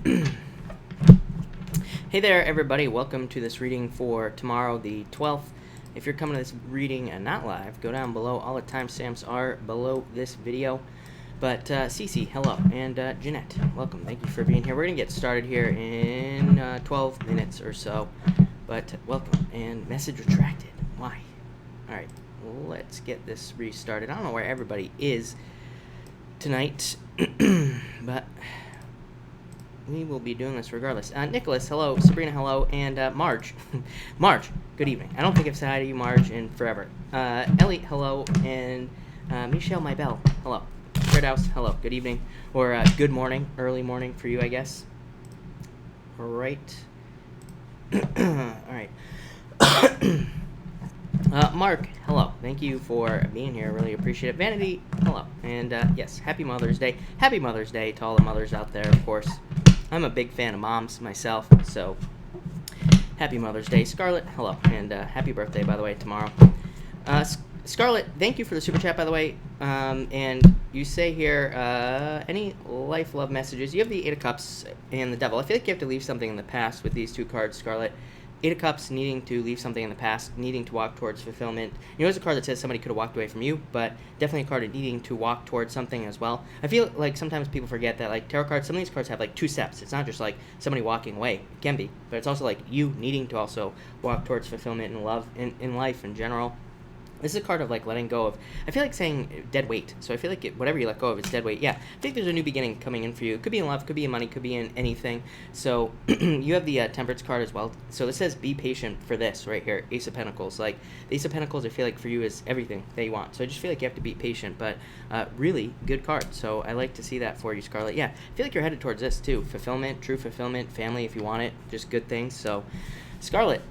Hey there, everybody. Welcome to this reading for tomorrow, the 12th. If you're coming to this reading and not live, go down below. All the timestamps are below this video. But Cece, hello, and Jeanette, welcome. Thank you for being here. We're going to get started here in 12 minutes or so. But welcome, and message retracted. Why? All right, let's get this restarted. I don't know where everybody is tonight, but we will be doing this regardless. Nicholas, hello. Sabrina, hello. And Marge. Marge, good evening. I don't think I've said hi to you, Marge, in forever. Ellie, hello. And Michelle, my bell, hello. Red House, hello. Good evening. Or good morning. Early morning for you, I guess. All right. All right. Mark, hello. Thank you for being here. Really appreciate it. Vanity, hello. And yes, happy Mother's Day. Happy Mother's Day to all the mothers out there, of course. I'm a big fan of moms myself, so happy Mother's Day. Scarlett, hello. And happy birthday, by the way, tomorrow. Scarlett, thank you for the super chat, by the way. And you say here, any life love messages? You have the Eight of Cups and the Devil. I feel like you have to leave something in the past with these two cards, Scarlett. Eight of Cups, needing to leave something in the past, needing to walk towards fulfillment. You know, there's a card that says somebody could have walked away from you, but definitely a card of needing to walk towards something as well. I feel like sometimes people forget that, like, tarot cards, some of these cards have, like, two steps. It's not just, like, somebody walking away. It can be, but it's also, like, you needing to also walk towards fulfillment and love in life in general. This is a card of, like, letting go of, I feel like saying dead weight. So I feel like whatever you let go of, it's dead weight. Yeah, I think there's a new beginning coming in for you. It could be in love, could be in money, could be in anything. So you have the Temperance card as well. So this says be patient for this right here, Ace of Pentacles. Like, the Ace of Pentacles, I feel like for you is everything that you want. So I just feel like you have to be patient, but really good card. So I like to see that for you, Scarlett. Yeah, I feel like you're headed towards this too. Fulfillment, true fulfillment, family if you want it, just good things. So Scarlett,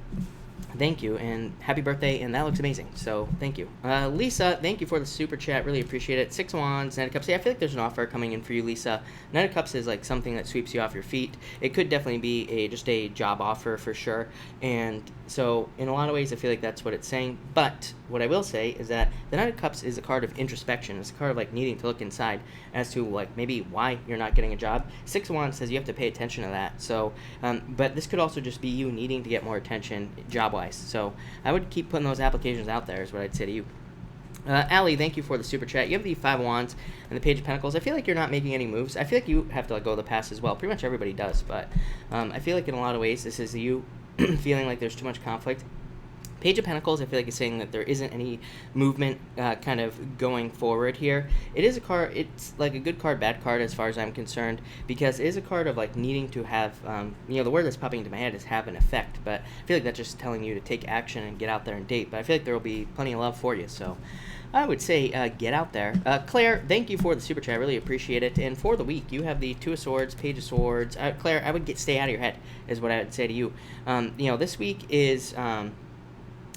thank you, and happy birthday, and that looks amazing, so thank you. Lisa, thank you for the super chat, really appreciate it. Six of Wands, Knight of Cups. Yeah, I feel like there's an offer coming in for you, Lisa. Knight of Cups is like something that sweeps you off your feet. It could definitely be just a job offer for sure, and so in a lot of ways I feel like that's what it's saying, but what I will say is that the Knight of Cups is a card of introspection. It's a card of like needing to look inside as to like maybe why you're not getting a job. Six of Wands says you have to pay attention to that, so but this could also just be you needing to get more attention job-wise. So I would keep putting those applications out there is what I'd say to you. Allie, thank you for the super chat. You have the Five of Wands and the Page of Pentacles. I feel like you're not making any moves. I feel like you have to let go of the past as well. Pretty much everybody does, but I feel like in a lot of ways this is you feeling like there's too much conflict. Page of Pentacles, I feel like it's saying that there isn't any movement kind of going forward here. It is a card, it's like a good card, bad card as far as I'm concerned, because it is a card of like needing to have, the word that's popping into my head is have an effect, but I feel like that's just telling you to take action and get out there and date, but I feel like there will be plenty of love for you, so I would say get out there. Claire, thank you for the super chat, I really appreciate it, and for the week, you have the Two of Swords, Page of Swords. Claire, I would stay out of your head, is what I would say to you. This week is...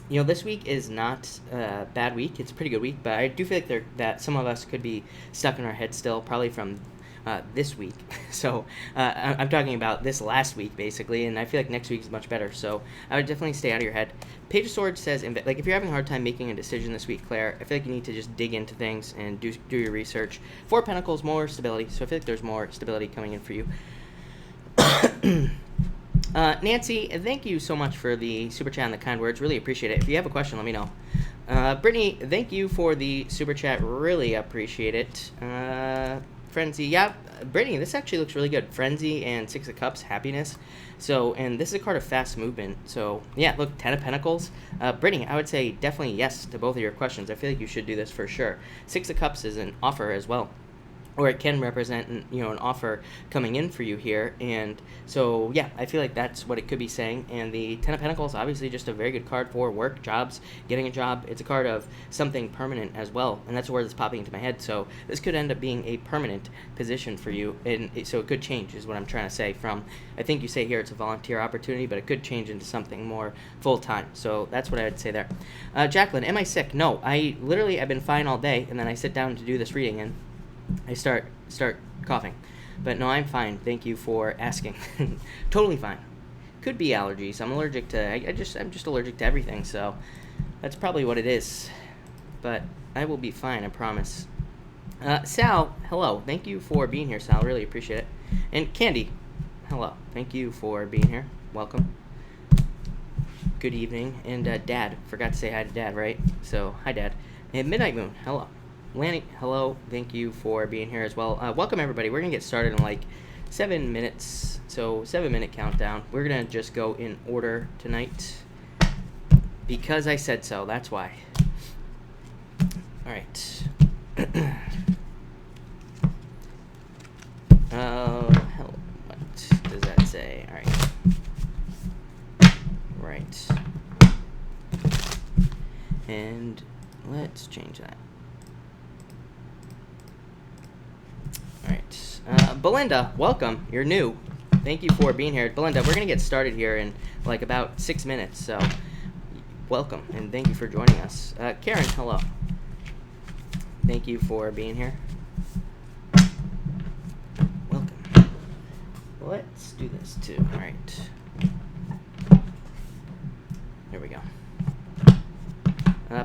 this week is not a bad week. It's a pretty good week, but I do feel like that some of us could be stuck in our head still, probably from this week. So I'm talking about this last week, basically, and I feel like next week is much better. So I would definitely stay out of your head. Page of Swords says, like, if you're having a hard time making a decision this week, Claire, I feel like you need to just dig into things and do your research. Four of Pentacles, more stability. So I feel like there's more stability coming in for you. Nancy, thank you so much for the super chat and the kind words. Really appreciate it. If you have a question, let me know. Brittany, thank you for the super chat. Really appreciate it. Frenzy, yeah, Brittany, this actually looks really good. Frenzy and Six of Cups, happiness. So, and this is a card of fast movement. So, yeah, look, Ten of Pentacles. Brittany, I would say definitely yes to both of your questions. I feel like you should do this for sure. Six of Cups is an offer as well, or it can represent, an offer coming in for you here. And so, yeah, I feel like that's what it could be saying. And the Ten of Pentacles, obviously just a very good card for work, jobs, getting a job. It's a card of something permanent as well. And that's a word that's popping into my head. So this could end up being a permanent position for you. And so it could change is what I'm trying to say from, I think you say here it's a volunteer opportunity, but it could change into something more full-time. So that's what I would say there. Jacqueline, am I sick? No, I've been fine all day. And then I sit down to do this reading and I start coughing. But no, I'm fine. Thank you for asking. Totally fine. Could be allergies. I'm allergic to... I'm just allergic to everything, so that's probably what it is. But I will be fine, I promise. Sal, hello. Thank you for being here, Sal. Really appreciate it. And Candy, hello. Thank you for being here. Welcome. Good evening. And Dad, forgot to say hi to Dad, right? So, hi, Dad. And Midnight Moon, hello. Lanny, hello. Thank you for being here as well. Welcome, everybody. We're going to get started in like 7 minutes. So, 7-minute countdown. We're going to just go in order tonight because I said so. That's why. All right. Hell, what does that say? All right. Right. And let's change that. All right. Belinda, welcome. You're new. Thank you for being here. Belinda, we're going to get started here in like about 6 minutes. So welcome and thank you for joining us. Karen, hello. Thank you for being here. Welcome. Let's do this too. All right. There we go.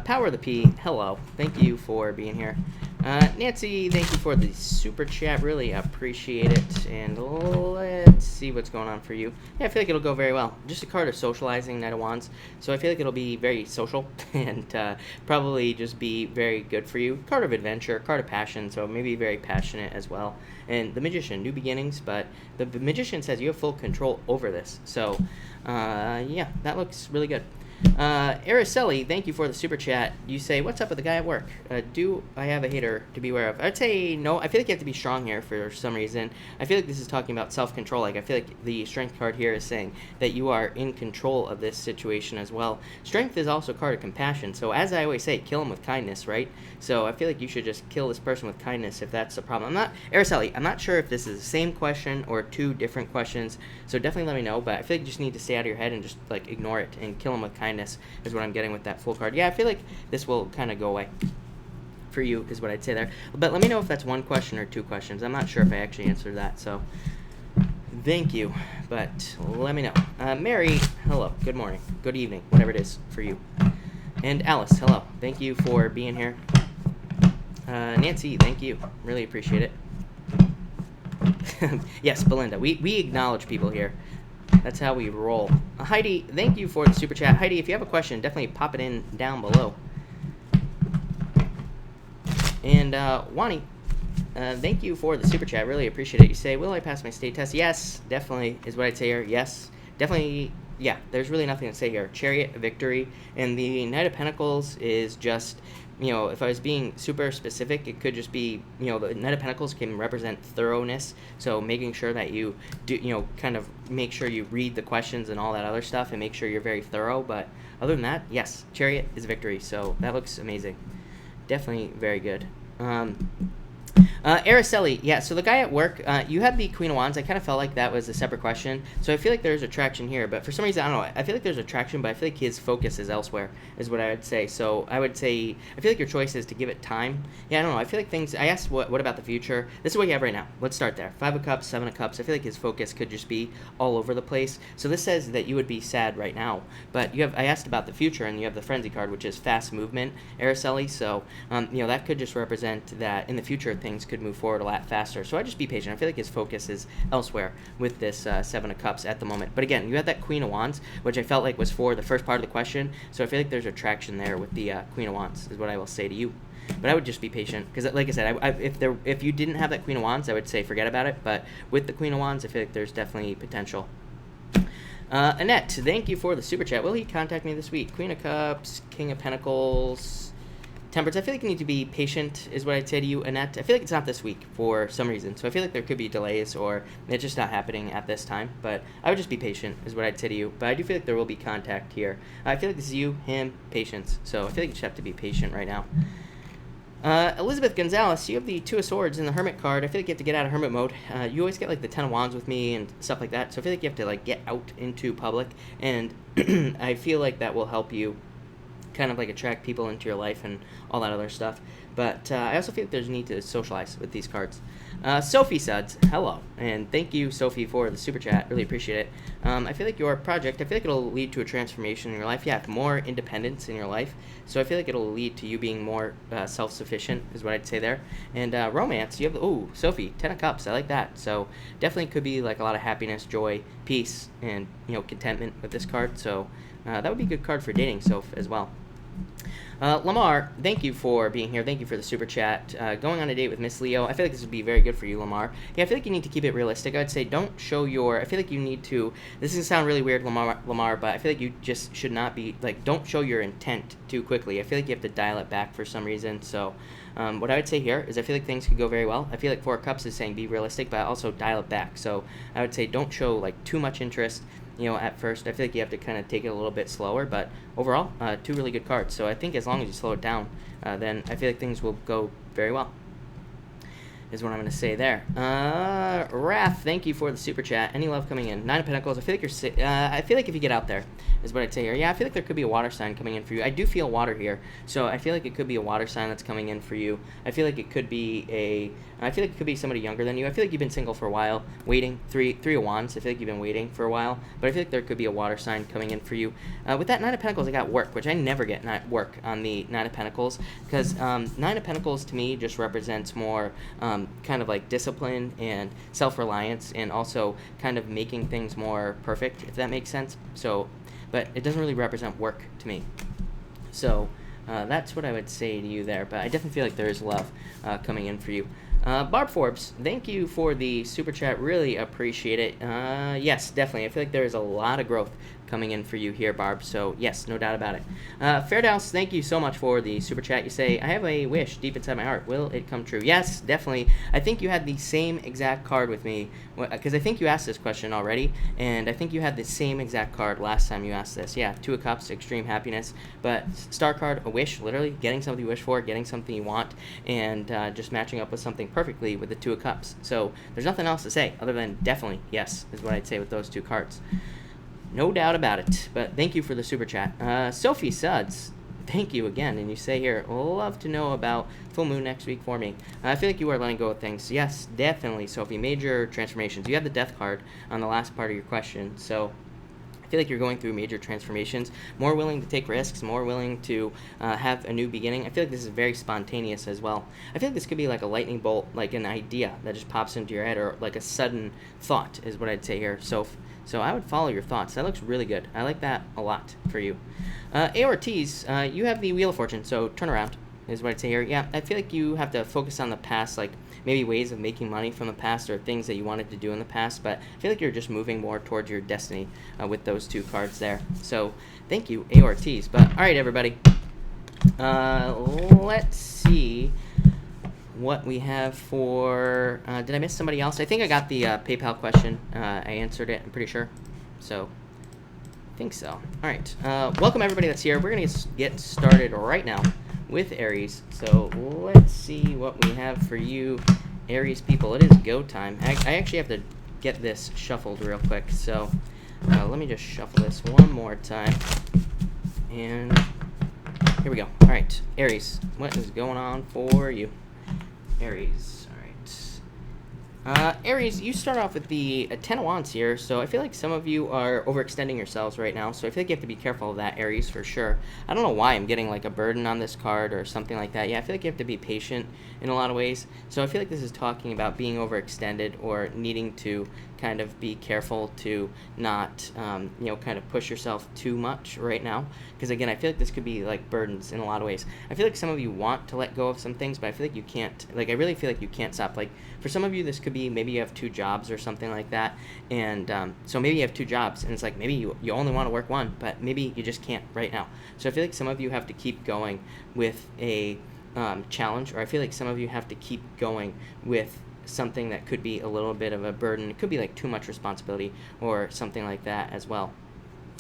Power of the P, hello. Thank you for being here. Nancy, thank you for the super chat. Really appreciate it. And let's see what's going on for you. Yeah, I feel like it'll go very well. Just a card of socializing, Knight of Wands. So I feel like it'll be very social and probably just be very good for you. Card of adventure, card of passion, so maybe very passionate as well. And the Magician, new beginnings, but the Magician says you have full control over this. So, yeah, that looks really good. Araceli, thank you for the super chat. You say, what's up with the guy at work? Do I have a hater to be aware of? I'd say no. I feel like you have to be strong here for some reason. I feel like this is talking about self-control. Like, I feel like the strength card here is saying that you are in control of this situation as well. Strength is also a card of compassion. So as I always say, kill him with kindness, right? So I feel like you should just kill this person with kindness if that's the problem. Araceli, I'm not sure if this is the same question or two different questions. So definitely let me know. But I feel like you just need to stay out of your head and just like ignore it and kill him with kindness is what I'm getting with that full card. Yeah, I feel like this will kind of go away for you is what I'd say there. But let me know if that's one question or two questions. I'm not sure if I actually answered that, so thank you. But let me know. Mary, hello. Good morning. Good evening. Whatever it is for you. And Alice, hello. Thank you for being here. Nancy, thank you. Really appreciate it. Yes, Belinda. We acknowledge people here. That's how we roll. Heidi, thank you for the super chat. Heidi, if you have a question, definitely pop it in down below. And Wani, thank you for the super chat. Really appreciate it. You say, will I pass my state test? Yes, definitely is what I'd say here. Yes, definitely. Yeah, there's really nothing to say here. Chariot, victory. And the Knight of Pentacles is just, you know, if I was being super specific, it could just be, you know, the Knight of Pentacles can represent thoroughness. So making sure that you do, you know, kind of make sure you read the questions and all that other stuff and make sure you're very thorough. But other than that, yes, Chariot is victory. So that looks amazing. Definitely very good. Araceli, yeah, so the guy at work, you had the Queen of Wands. I kind of felt like that was a separate question. So I feel like there's attraction here, but for some reason, I don't know. I feel like there's attraction, but I feel like his focus is elsewhere, is what I would say. So I would say, I feel like your choice is to give it time. Yeah, I don't know. I feel like things, I asked what about the future? This is what you have right now. Let's start there. 5 of Cups, 7 of Cups. I feel like his focus could just be all over the place. So this says that you would be sad right now, but you have, I asked about the future, and you have the Frenzy card, which is fast movement, Araceli. So, you know, that could just represent that in the future, things could move forward a lot faster. So I just be patient. I feel like his focus is elsewhere with this 7 of Cups at the moment. But again, you had that Queen of Wands, which I felt like was for the first part of the question. So I feel like there's attraction there with the Queen of Wands is what I will say to you. But I would just be patient because, like I said, if you didn't have that Queen of Wands, I would say forget about it. But with the Queen of Wands, I feel like there's definitely potential. Annette, thank you for the super chat. Will he contact me this week? Queen of Cups, King of Pentacles, Temperance. I feel like you need to be patient is what I'd say to you, Annette. I feel like it's not this week for some reason. So I feel like there could be delays or it's just not happening at this time. But I would just be patient is what I'd say to you. But I do feel like there will be contact here. I feel like this is you, him, patience. So I feel like you just have to be patient right now. Elizabeth Gonzalez, you have the 2 of Swords in the Hermit card. I feel like you have to get out of Hermit mode. You always get like the 10 of Wands with me and stuff like that. So I feel like you have to like get out into public. And I feel like that will help you kind of like attract people into your life and all that other stuff. But I also feel like there's a need to socialize with these cards. Sophie Suds, hello, and thank you, Sophie, for the super chat. Really appreciate it. I feel like your project, I feel like it'll lead to a transformation in your life. Yeah, more independence in your life. So I feel like it'll lead to you being more self-sufficient, is what I'd say there. And romance, you have, ooh, Sophie, 10 of Cups, I like that. So definitely could be like a lot of happiness, joy, peace, and, contentment with this card. So that would be a good card for dating, Soph, as well. Lamar, thank you for being here. Thank you for the super chat. Going on a date with Miss Leo. I feel like this would be very good for you, Lamar. Yeah, I feel like you need to keep it realistic. I would say don't show your... I feel like you need to... This is going to sound really weird, Lamar, but I feel like you just should not be... Like, don't show your intent too quickly. I feel like you have to dial it back for some reason. So what I would say here is I feel like things could go very well. I feel like Four of Cups is saying be realistic, but also dial it back. So I would say don't show, like, too much interest. At first. I feel like you have to kind of take it a little bit slower, but overall, two really good cards. So I think as long as you slow it down, then I feel like things will go very well, is what I'm going to say there. Raph, thank you for the super chat. Any love coming in? 9 of Pentacles. I feel like I feel like if you get out there, is what I'd say here. Yeah, I feel like there could be a water sign coming in for you. I do feel water here, so I feel like it could be a water sign that's coming in for you. I feel like it could be somebody younger than you. I feel like you've been single for a while, waiting. Three of Wands. I feel like you've been waiting for a while, but I feel like there could be a water sign coming in for you. With that 9 of Pentacles, I got work, which I never get work on the 9 of Pentacles, because 9 of Pentacles to me just represents more kind of like discipline and self-reliance, and also kind of making things more perfect, if that makes sense. So, but it doesn't really represent work to me. So that's what I would say to you there. But I definitely feel like there is love coming in for you. Barb Forbes, thank you for the super chat. Really appreciate it. Yes, definitely. I feel like there is a lot of growth coming in for you here, Barb. So, yes, no doubt about it. Fairdouse, thank you so much for the super chat. You say, I have a wish deep inside my heart. Will it come true? Yes, definitely. I think you had the same exact card with me, because I think you asked this question already, and I think you had the same exact card last time you asked this. Yeah, 2 of Cups, extreme happiness, but star card, a wish, literally getting something you wish for, getting something you want, and just matching up with something perfectly with the 2 of Cups. So there's nothing else to say other than definitely yes is what I'd say with those 2 cards. No doubt about it. But thank you for the super chat. Sophie Suds, thank you again. And you say here, love to know about full moon next week for me. I feel like you are letting go of things. Yes, definitely, Sophie. Major transformations. You have the death card on the last part of your question. So I feel like you're going through major transformations, more willing to take risks, more willing to have a new beginning. I feel like this is very spontaneous as well. I feel like this could be like a lightning bolt, like an idea that just pops into your head, or like a sudden thought is what I'd say here. So I would follow your thoughts. That looks really good. I like that a lot for you. Ortiz, you have the Wheel of Fortune, so turn around is what I'd say here. Yeah, I feel like you have to focus on the past, like maybe ways of making money from the past or things that you wanted to do in the past, but I feel like you're just moving more towards your destiny with those 2 cards there. So thank you, Ortiz. But all right, everybody. Let's see what we have for... did I miss somebody else? I think I got the PayPal question. I answered it, I'm pretty sure. So I think so. All right. Welcome, everybody that's here. We're going to get started right now with Aries. So let's see what we have for you, Aries people. It is go time. I actually have to get this shuffled real quick. So let me just shuffle this one more time. And here we go. All right, Aries, what is going on for you? Aries, all right. Aries, you start off with the 10 of Wands here, so I feel like some of you are overextending yourselves right now, so I feel like you have to be careful of that, Aries, for sure. I don't know why I'm getting like a burden on this card or something like that. Yeah, I feel like you have to be patient in a lot of ways, so I feel like this is talking about being overextended or needing to kind of be careful to not, kind of push yourself too much right now. Because again, I feel like this could be like burdens in a lot of ways. I feel like some of you want to let go of some things, but I feel like you can't. Like, I really feel like you can't stop. Like, for some of you, this could be maybe you have 2 jobs or something like that. And so maybe you have 2 jobs, and it's like maybe you only want to work one, but maybe you just can't right now. So I feel like some of you have to keep going with a challenge, or I feel like some of you have to keep going with something that could be a little bit of a burden. It could be like too much responsibility or something like that as well.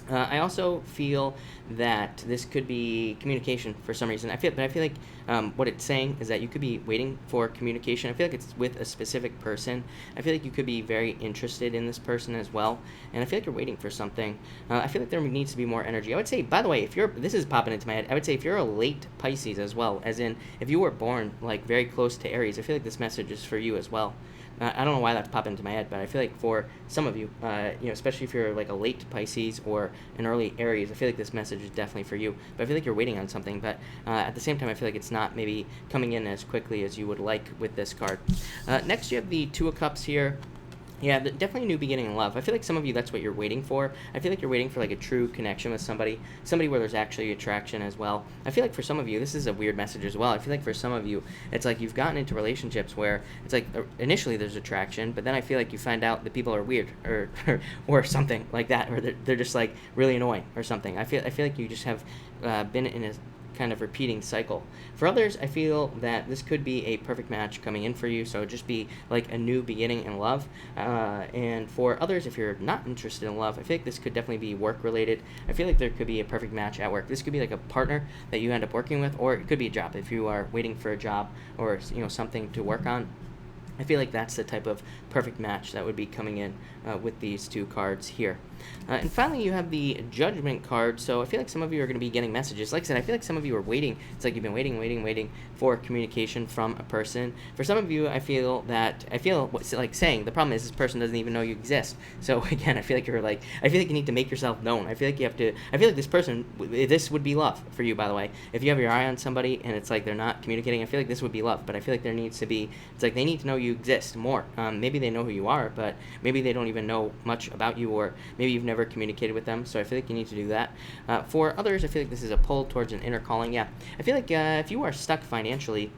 I also feel that this could be communication for some reason. But I feel like what it's saying is that you could be waiting for communication. I feel like it's with a specific person. I feel like you could be very interested in this person as well, and I feel like you're waiting for something. I feel like there needs to be more energy. I would say, by the way, this is popping into my head. I would say if you're a late Pisces as well, as in if you were born like very close to Aries, I feel like this message is for you as well. I don't know why that's popping into my head, but I feel like for some of you, especially if you're like a late Pisces or an early Aries, I feel like this message is definitely for you. But I feel like you're waiting on something, but at the same time, I feel like it's not maybe coming in as quickly as you would like with this card. Next, you have the Two of Cups here. Yeah, definitely a new beginning in love. I feel like some of you, that's what you're waiting for. I feel like you're waiting for like a true connection with somebody where there's actually attraction as well. I feel like for some of you, this is a weird message as well. I feel like for some of you, it's like you've gotten into relationships where it's like initially there's attraction, but then I feel like you find out that people are weird or something like that, or they're just like really annoying or something. I feel like you just have been in a kind of repeating cycle. For others, I feel that this could be a perfect match coming in for you, so just be like a new beginning in love. And for others, if you're not interested in love, I feel like this could definitely be work related. I feel like there could be a perfect match at work. This could be like a partner that you end up working with, or it could be a job if you are waiting for a job or something to work on. I feel like that's the type of perfect match that would be coming in with these two cards here. And finally, you have the Judgment card. So I feel like some of you are going to be getting messages. Like I said, I feel like some of you are waiting. It's like you've been waiting for communication from a person. For some of you, I feel like saying the problem is this person doesn't even know you exist. So again, I feel like you need to make yourself known. I feel like this person, this would be love for you, by the way. If you have your eye on somebody and it's like they're not communicating, I feel like this would be love. But I feel like there needs to be, it's like they need to know you exist more. Maybe they know who you are, but maybe they don't even know much about you, or maybe you've never communicated with them. So I feel like you need to do that. For others, I feel like this is a pull towards an inner calling. Yeah, I feel like if you are stuck financially,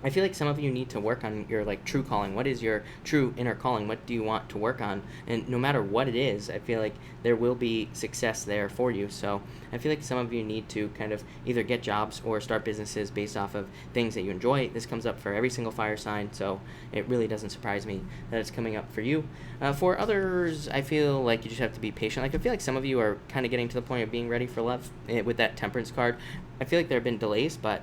I feel like some of you need to work on your like true calling. What is your true inner calling? What do you want to work on? And no matter what it is, I feel like there will be success there for you. So I feel like some of you need to kind of either get jobs or start businesses based off of things that you enjoy. This comes up for every single fire sign, so it really doesn't surprise me that it's coming up for you. For others, I feel like you just have to be patient. Like I feel like some of you are kind of getting to the point of being ready for love with that Temperance card. I feel like there have been delays, but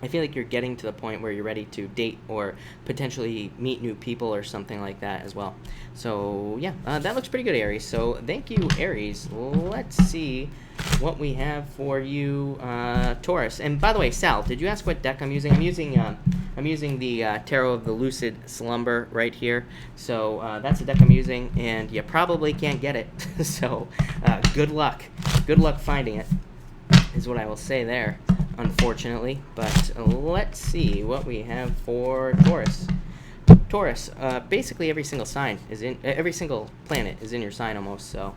I feel like you're getting to the point where you're ready to date or potentially meet new people or something like that as well. So yeah, that looks pretty good, Aries. So thank you, Aries. Let's see what we have for you, Taurus. And by the way, Sal, did you ask what deck I'm using? I'm using the Tarot of the Lucid Slumber right here. So that's the deck I'm using, and you probably can't get it. So good luck. Good luck finding it, is what I will say there, unfortunately. But let's see what we have for Taurus. Taurus, basically every single planet is in your sign almost, so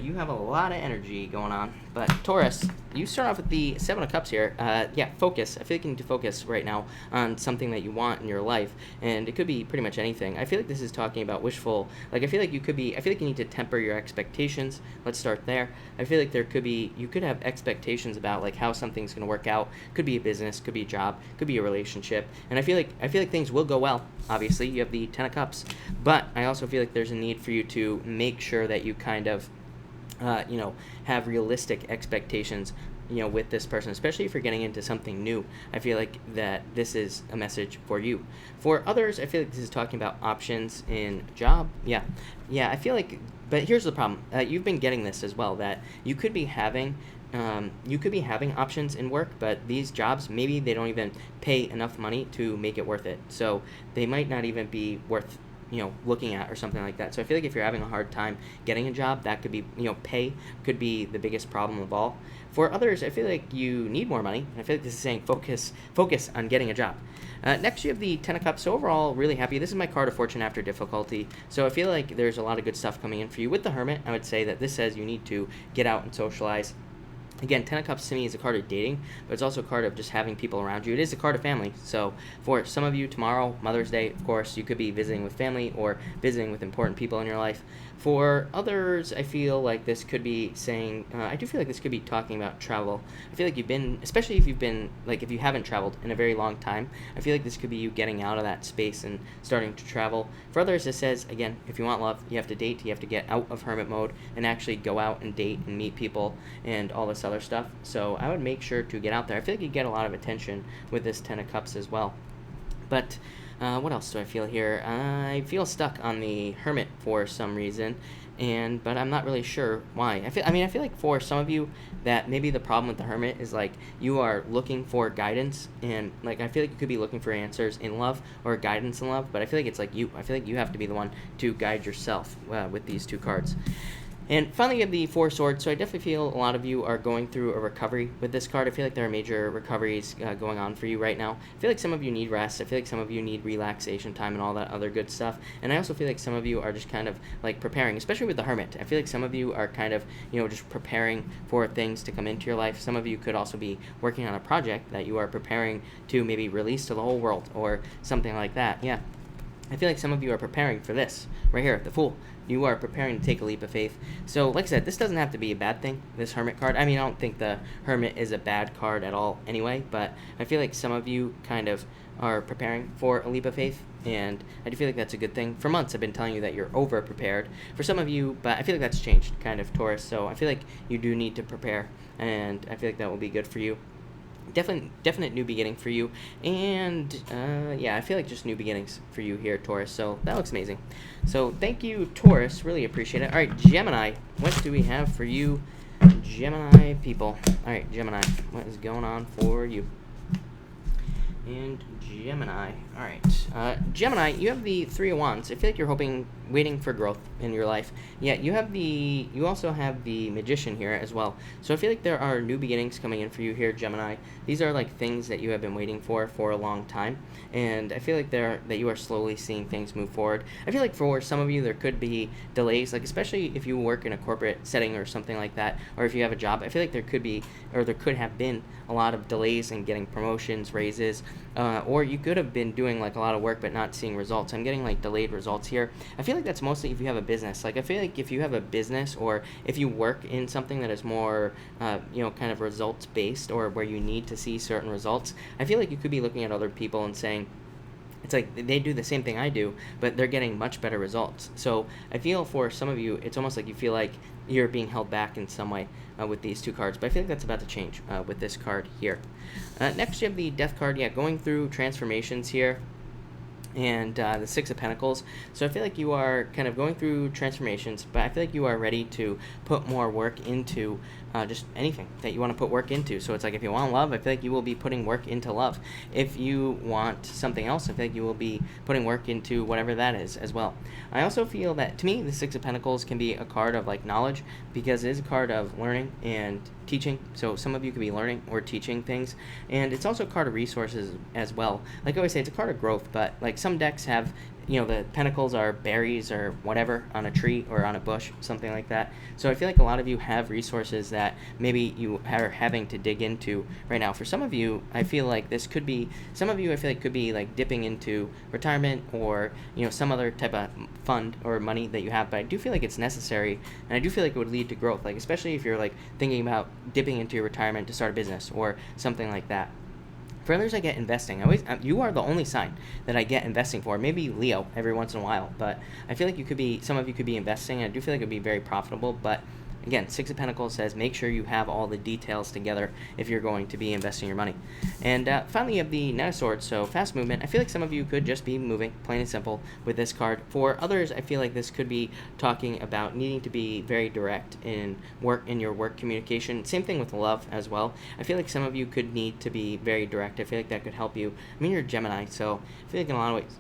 you have a lot of energy going on. But Taurus, you start off with the Seven of Cups here. Yeah, focus. I feel like you need to focus right now on something that you want in your life, and it could be pretty much anything. I feel like this is talking about wishful. Like I feel like you need to temper your expectations. Let's start there. I feel like you could have expectations about like how something's going to work out. Could be a business, could be a job, could be a relationship, and I feel like things will go well. Obviously, you have the Ten of Cups, but I also feel like there's a need for you to make sure that you kind of have realistic expectations, with this person, especially if you're getting into something new. I feel like that this is a message for you. For others, I feel like this is talking about options in job. Yeah, I feel like, but here's the problem. You've been getting this as well, that you could be having options in work, but these jobs, maybe they don't even pay enough money to make it worth it. So they might not even be worth looking at or something like that. So I feel like if you're having a hard time getting a job, that could be, pay could be the biggest problem of all. For others, I feel like you need more money. I feel like this is saying focus on getting a job. Next, you have the Ten of Cups. So overall, really happy. This is my card of fortune after difficulty. So I feel like there's a lot of good stuff coming in for you. With the Hermit, I would say that this says you need to get out and socialize. Again, Ten of Cups to me is a card of dating, but it's also a card of just having people around you. It is a card of family. So for some of you, tomorrow, Mother's Day, of course, you could be visiting with family or visiting with important people in your life. For others, I feel like this could be saying, I do feel like this could be talking about travel. I feel like you've been, especially if you've been, like if you haven't traveled in a very long time, I feel like this could be you getting out of that space and starting to travel. For others, it says, again, if you want love, you have to date, you have to get out of hermit mode and actually go out and date and meet people and all this other stuff. So I would make sure to get out there. I feel like you get a lot of attention with this Ten of Cups as well. But what else do I feel here? I feel stuck on the Hermit for some reason, but I'm not really sure why. I feel like for some of you that maybe the problem with the Hermit is like you are looking for guidance, and like I feel like you could be looking for answers in love or guidance in love, but I feel like it's like you. I feel like you have to be the one to guide yourself with these two cards. And finally, you have the Four Swords, so I definitely feel a lot of you are going through a recovery with this card. I feel like there are major recoveries going on for you right now. I feel like some of you need rest. I feel like some of you need relaxation time and all that other good stuff. And I also feel like some of you are just kind of like preparing, especially with the Hermit. I feel like some of you are kind of, just preparing for things to come into your life. Some of you could also be working on a project that you are preparing to maybe release to the whole world or something like that. Yeah. I feel like some of you are preparing for this right here, the Fool. You are preparing to take a leap of faith. So, like I said, this doesn't have to be a bad thing, this Hermit card. I mean, I don't think the Hermit is a bad card at all anyway, but I feel like some of you kind of are preparing for a leap of faith, and I do feel like that's a good thing. For months, I've been telling you that you're over-prepared. For some of you, but I feel like that's changed, kind of, Taurus. So I feel like you do need to prepare, and I feel like that will be good for you. Definite new beginning for you, and yeah, I feel like just new beginnings for you here, Taurus. So that looks amazing. So thank you, Taurus. Really appreciate it. All right, Gemini, what do we have for you, Gemini people? All right, Gemini, what is going on for you? And Gemini, all right. Gemini, you have the Three of Wands. I feel like you're waiting for growth in your life. Yeah, you also have the Magician here as well. So I feel like there are new beginnings coming in for you here, Gemini. These are like things that you have been waiting for a long time, and I feel like that you are slowly seeing things move forward. I feel like for some of you there could be delays, like especially if you work in a corporate setting or something like that, or if you have a job. I feel like there could have been a lot of delays in getting promotions, raises, or you could have been doing like a lot of work but not seeing results. I'm getting like delayed results here. I feel like that's mostly if you have a business. Like I feel like if you have a business or if you work in something that is more kind of results based, or where you need to see certain results, I feel like you could be looking at other people and saying, it's like they do the same thing I do, but they're getting much better results. So I feel for some of you, it's almost like you feel like you're being held back in some way with these two cards. But I feel like that's about to change with this card here. Next, you have the Death card. Yeah, going through transformations here. And the Six of Pentacles. So I feel like you are kind of going through transformations, but I feel like you are ready to put more work into just anything that you want to put work into. So it's like if you want love, I feel like you will be putting work into love. If you want something else, I feel like you will be putting work into whatever that is as well. I also feel that, to me, the Six of Pentacles can be a card of like knowledge, because it is a card of learning and teaching. So some of you could be learning or teaching things, and it's also a card of resources as well. Like I always say, it's a card of growth, but like some decks have, the pentacles are berries or whatever on a tree or on a bush, something like that. So I feel like a lot of you have resources that maybe you are having to dig into right now. For some of you, I feel like this could be, could be like dipping into retirement or, some other type of fund or money that you have, but I do feel like it's necessary, and I do feel like it would lead to growth, like especially if you're like thinking about dipping into your retirement to start a business or something like that. For others, I get investing. You are the only sign that I get investing for. Maybe Leo every once in a while, but I feel like some of you could be investing. I do feel like it would be very profitable, but again, Six of Pentacles says make sure you have all the details together if you're going to be investing your money. And finally, you have the Knight of Swords, so fast movement. I feel like some of you could just be moving, plain and simple, with this card. For others, I feel like this could be talking about needing to be very direct in your work communication. Same thing with love as well. I feel like some of you could need to be very direct. I feel like that could help you. I mean, you're a Gemini, so I feel like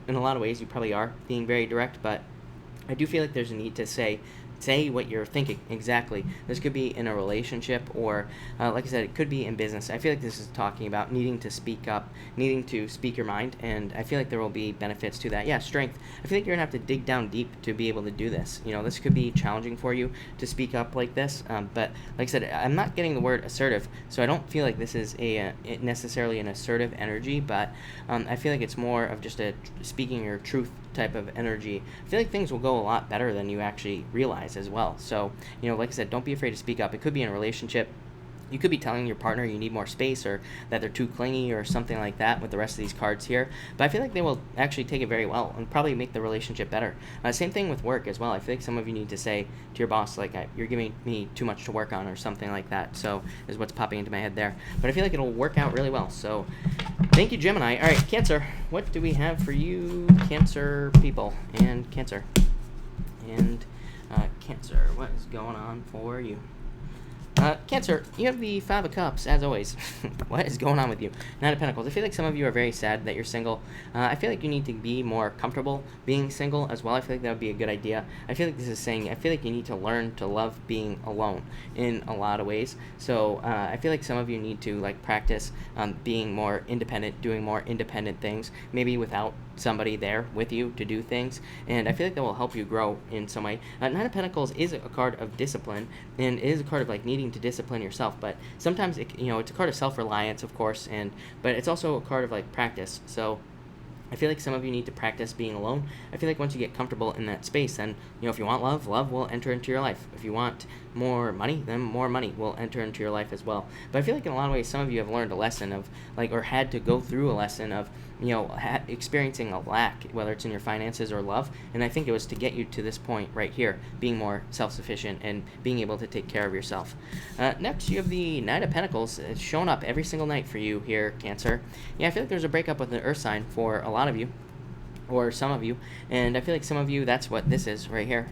in a lot of ways you probably are being very direct, but I do feel like there's a need to say say what you're thinking. Exactly. This could be in a relationship, or like I said, it could be in business. I feel like this is talking about needing to speak up, needing to speak your mind, and I feel like there will be benefits to that. Yeah, strength. I feel like you're gonna have to dig down deep to be able to do this. This could be challenging for you to speak up like this, but like I said, I'm not getting the word assertive, so I don't feel like this is necessarily an assertive energy, but I feel like it's more of just a speaking your truth type of energy. I feel like things will go a lot better than you actually realize as well. So, like I said, don't be afraid to speak up. It could be in a relationship. You could be telling your partner you need more space, or that they're too clingy, or something like that with the rest of these cards here. But I feel like they will actually take it very well and probably make the relationship better. Same thing with work as well. I feel like some of you need to say to your boss, like, you're giving me too much to work on, or something like that. So is what's popping into my head there. But I feel like it'll work out really well. So thank you, Gemini. All right, Cancer. What do we have for you, Cancer people? And Cancer. And Cancer, what is going on for you? Cancer, you have the Five of Cups, as always. What is going on with you? Nine of Pentacles. I feel like some of you are very sad that you're single. I feel like you need to be more comfortable being single as well. I feel like that would be a good idea. I feel like this is saying, I feel like you need to learn to love being alone in a lot of ways. So I feel like some of you need to practice being more independent, doing more independent things, maybe without somebody there with you to do things, and I feel like that will help you grow in some way. Nine of Pentacles is a card of discipline, and it is a card of needing to discipline yourself, but sometimes it's a card of self-reliance, of course, but it's also a card of practice. So I feel like some of you need to practice being alone. I feel like once you get comfortable in that space, then, if you want love, love will enter into your life. If you want more money, then more money will enter into your life as well. But I feel like in a lot of ways, some of you have learned a lesson of, or had to go through a lesson of, experiencing a lack, whether it's in your finances or love. And I think it was to get you to this point right here, being more self-sufficient and being able to take care of yourself. Next, you have the Knight of Pentacles. It's showing up every single night for you here, Cancer. Yeah, I feel like there's a breakup with the Earth sign for a lot of you, or some of you, and I feel like some of you, that's what this is right here.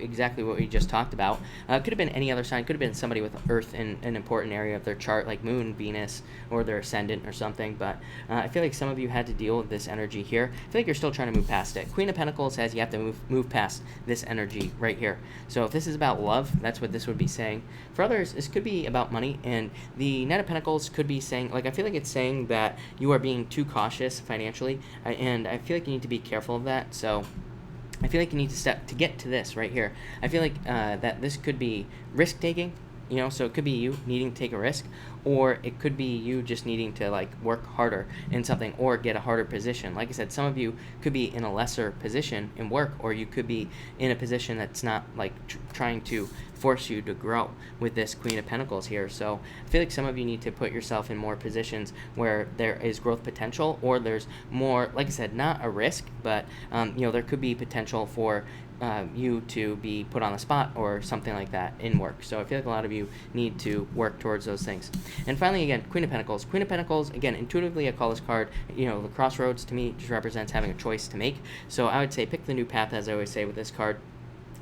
Exactly what we just talked about. Could have been any other sign. Could have been somebody with Earth in an important area of their chart, like Moon, Venus, or their ascendant or something. But I feel like some of you had to deal with this energy here. I feel like you're still trying to move past it. Queen of Pentacles says you have to move past this energy right here. So if this is about love, that's what this would be saying. For others, this could be about money, and the Knight of Pentacles could be saying, I feel like it's saying that you are being too cautious financially, and I feel like you need to be careful of that. So I feel like you need to step to get to this right here. I feel like that this could be risk-taking, so it could be you needing to take a risk, or it could be you just needing to work harder in something, or get a harder position. Like I said, some of you could be in a lesser position in work, or you could be in a position that's not trying to force you to grow with this Queen of Pentacles here. So I feel like some of you need to put yourself in more positions where there is growth potential, or there's more, like I said, not a risk, but there could be potential for you to be put on the spot or something like that in work. So I feel like a lot of you need to work towards those things. And finally, again, Queen of Pentacles. Queen of Pentacles, again, intuitively I call this card, the crossroads to me just represents having a choice to make. So I would say pick the new path, as I always say with this card.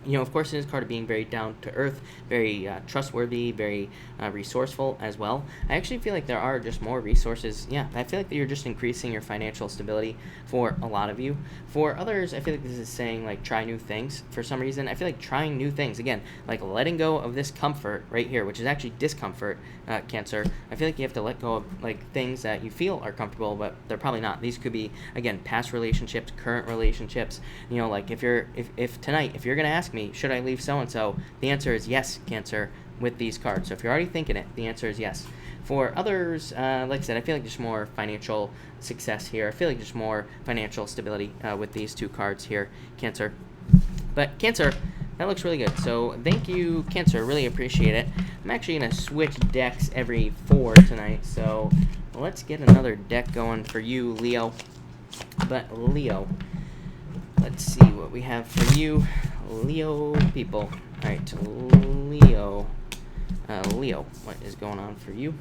Of course, it is a card of being very down to earth, very trustworthy, very resourceful as well. I actually feel like there are just more resources. Yeah, I feel like you're just increasing your financial stability for a lot of you. For others, I feel like this is saying try new things. For some reason, I feel like trying new things, again, letting go of this comfort right here, which is actually discomfort, Cancer. I feel like you have to let go of things that you feel are comfortable, but they're probably not. These could be, again, past relationships, current relationships. If tonight, if you're gonna ask me, should I leave so-and-so? The answer is yes, Cancer, with these cards. So if you're already thinking it, the answer is yes. For others, like I said, I feel like just more financial success here. I feel like just more financial stability with these two cards here, Cancer. But Cancer, that looks really good. So thank you, Cancer. Really appreciate it. I'm actually going to switch decks every 4 tonight. So let's get another deck going for you, Leo. But Leo, let's see what we have for you, Leo people. All right, Leo. Leo, what is going on for you?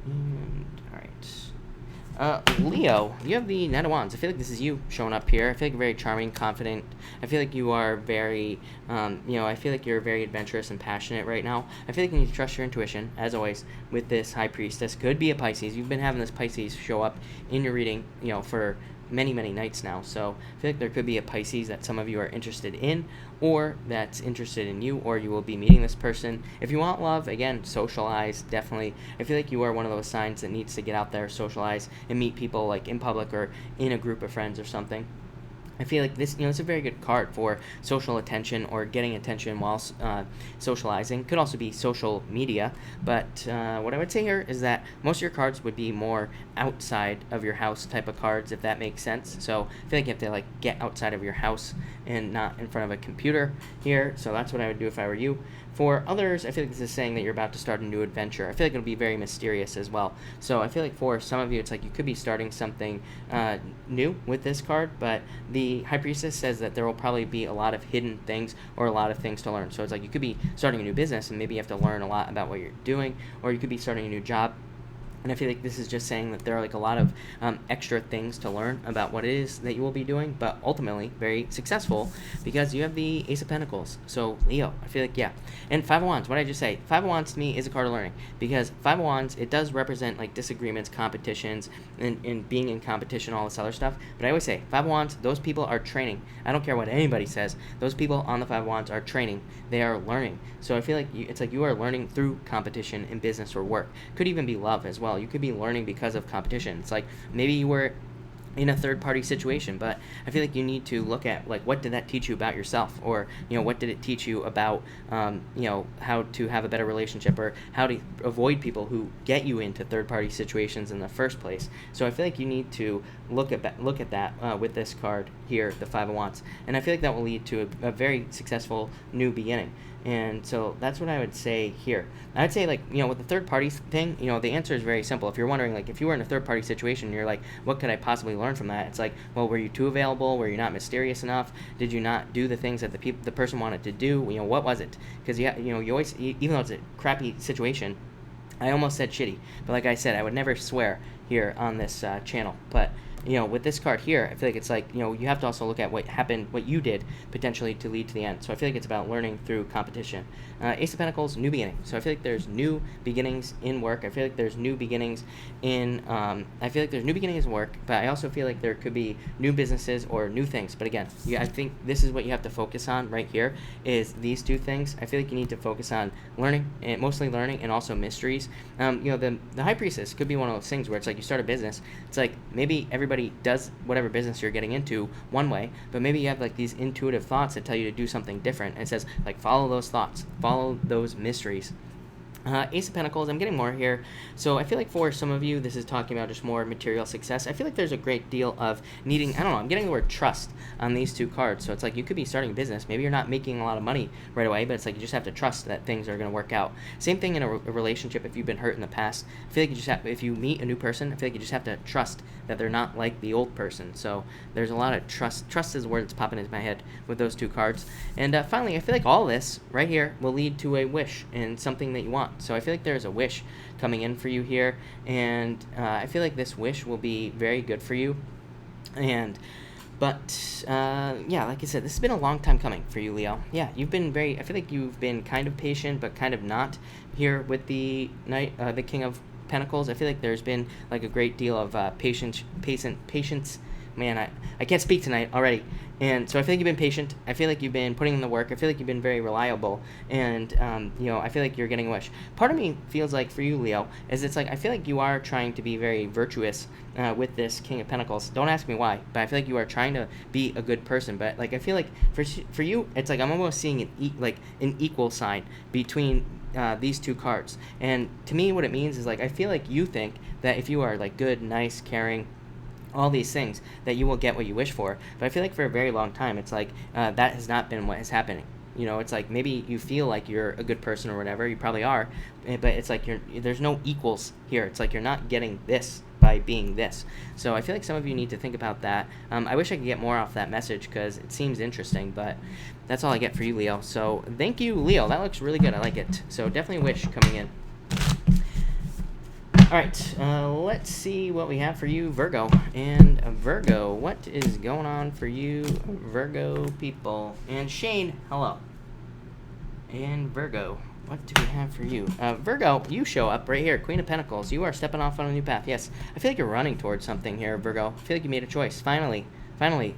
And, all right. Leo, you have the Knight of Wands. I feel like this is you showing up here. I feel like you're very charming, confident. I feel like you are very, I feel like you're very adventurous and passionate right now. I feel like you need to trust your intuition, as always, with this High Priestess. Could be a Pisces. You've been having this Pisces show up in your reading, for many nights now. So I feel like there could be a Pisces that some of you are interested in, or that's interested in you, or you will be meeting this person. If you want love, again, socialize, definitely. I feel like you are one of those signs that needs to get out there, socialize, and meet people like in public or in a group of friends or something. I feel like this, it's a very good card for social attention or getting attention while socializing. Could also be social media, but what I would say here is that most of your cards would be more outside of your house type of cards, if that makes sense. So I feel like you have to get outside of your house and not in front of a computer here. So that's what I would do if I were you. For others, I feel like this is saying that you're about to start a new adventure. I feel like it'll be very mysterious as well. So I feel like for some of you, it's like you could be starting something new with this card, but the High Priestess says that there will probably be a lot of hidden things or a lot of things to learn. So it's like you could be starting a new business and maybe you have to learn a lot about what you're doing, or you could be starting a new job. And I feel like this is just saying that there are a lot of extra things to learn about what it is that you will be doing, but ultimately very successful because you have the Ace of Pentacles. So Leo, I feel like, yeah. And Five of Wands, what did I just say? Five of Wands to me is a card of learning because Five of Wands, it does represent disagreements, competitions, and being in competition, all this other stuff. But I always say, Five of Wands, those people are training. I don't care what anybody says. Those people on the Five of Wands are training. They are learning. So I feel like it's like you are learning through competition in business or work. Could even be love as well. You could be learning because of competition. It's like maybe you were in a third-party situation, but I feel like you need to look at what did that teach you about yourself, or what did it teach you about how to have a better relationship, or how to avoid people who get you into third-party situations in the first place. So I feel like you need to look at that with this card here, the Five of Wands, and I feel like that will lead to a very successful new beginning. And so that's what I would say here. I would say with the third party thing, the answer is very simple. If you're wondering, if you were in a third party situation, you're like, what could I possibly learn from that? It's like, well, were you too available? Were you not mysterious enough? Did you not do the things that the person wanted to do? What was it? Because you always, even though it's a crappy situation, I almost said shitty, but like I said, I would never swear here on this channel. But with this card here, I feel like it's you have to also look at what happened, what you did potentially to lead to the end. So I feel like it's about learning through competition. Ace of Pentacles, new beginning. So I feel like there's new beginnings in work. I feel like there's new beginnings in work, but I also feel like there could be new businesses or new things. But again, I think this is what you have to focus on right here is these two things. I feel like you need to focus on learning, and mostly learning, and also mysteries. The High Priestess could be one of those things where it's like you start a business. It's like maybe everybody does whatever business you're getting into one way, but maybe you have these intuitive thoughts that tell you to do something different. And it says follow those thoughts, follow those mysteries. Ace of Pentacles, I'm getting more here. So I feel like for some of you, this is talking about just more material success. I feel like there's a great deal of needing, I'm getting the word trust on these two cards. So it's like you could be starting a business. Maybe you're not making a lot of money right away, but it's like you just have to trust that things are going to work out. Same thing in a relationship. If you've been hurt in the past, I feel like you just have, if you meet a new person, I feel like you just have to trust that they're not like the old person. So there's a lot of trust. Trust is the word that's popping into my head with those two cards. And finally, I feel like all this right here will lead to a wish and something that you want. So I feel like there's a wish coming in for you here, and I feel like this wish will be very good for you. But like I said, this has been a long time coming for you, Leo. Yeah, I feel like you've been kind of patient, but kind of not here with the King of Pentacles. I feel like there's been a great deal of patience. Man, I can't speak tonight already. And so I feel like you've been patient. I feel like you've been putting in the work. I feel like you've been very reliable. And, I feel like you're getting a wish. Part of me feels like for you, Leo, is it's I feel like you are trying to be very virtuous with this King of Pentacles. Don't ask me why, but I feel like you are trying to be a good person. But, I feel like for you, it's I'm almost seeing an equal sign between these two cards. And to me, what it means is I feel like you think that if you are good, nice, caring, all these things, that you will get what you wish for. But I feel like for a very long time, it's that has not been what is happening. It's maybe you feel like you're a good person or whatever. You probably are, but it's there's no equals here. It's you're not getting this by being this. So I feel like some of you need to think about that. I wish I could get more off that message because it seems interesting, but that's all I get for you, Leo. So thank you, Leo. That looks really good. I like it. So definitely wish coming in. All right, let's see what we have for you, Virgo. And Virgo, what is going on for you, Virgo people? And Shane, hello. And Virgo, What do we have for you? Virgo, you show up right here. Queen of Pentacles. You are stepping off on a new path. Yes. I feel like you're running towards something here, Virgo. I feel like you made a choice. Finally,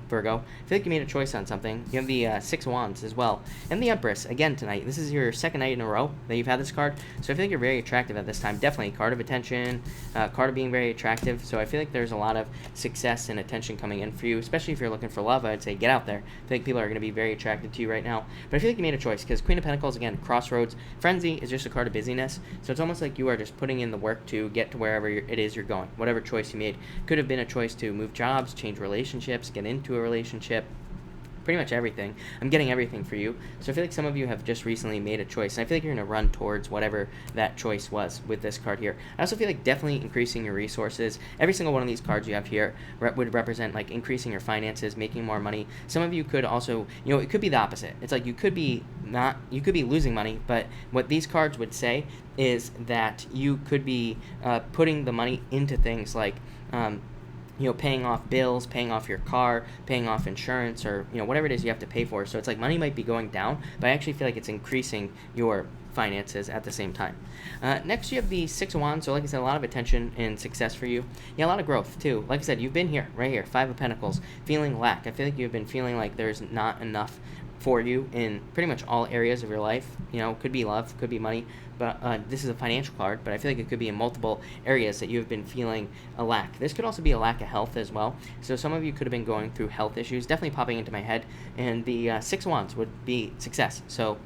Virgo. I feel like you made a choice on something. You have the Six of Wands as well. And the Empress, again, tonight. This is your second night in a row that you've had this card. So I feel like you're very attractive at this time. Definitely. Card of attention. Card of being very attractive. So I feel like there's a lot of success and attention coming in for you, especially if you're looking for love. I'd say get out there. I feel like people are going to be very attracted to you right now. But I feel like you made a choice because Queen of Pentacles, again, crossroads. Frenzy is just a card of busyness. So it's almost like you are just putting in the work to get to wherever it is you're going. Whatever choice you made. Could have been a choice to move jobs, change relationships, get into a relationship, pretty much everything. I'm getting everything for you. So I feel like some of you have just recently made a choice. And I feel like you're going to run towards whatever that choice was with this card here. I also feel like definitely increasing your resources. Every single one of these cards you have here would represent like increasing your finances, making more money. Some of you could also, it could be the opposite. It's like you could be losing money, but what these cards would say is that you could be putting the money into things like paying off bills, paying off your car, paying off insurance, or, whatever it is you have to pay for. So it's like money might be going down, but I actually feel like it's increasing your finances at the same time. Next, you have the Six of Wands. So like I said, a lot of attention and success for you. Yeah, a lot of growth too. Like I said, you've been here, right here, Five of Pentacles, feeling lack. I feel like you've been feeling like there's not enough for you in pretty much all areas of your life. Could be love, could be money, but this is a financial card, but I feel like it could be in multiple areas that you've been feeling a lack. This could also be a lack of health as well. So some of you could have been going through health issues, definitely popping into my head, and the Six of Wands would be success. So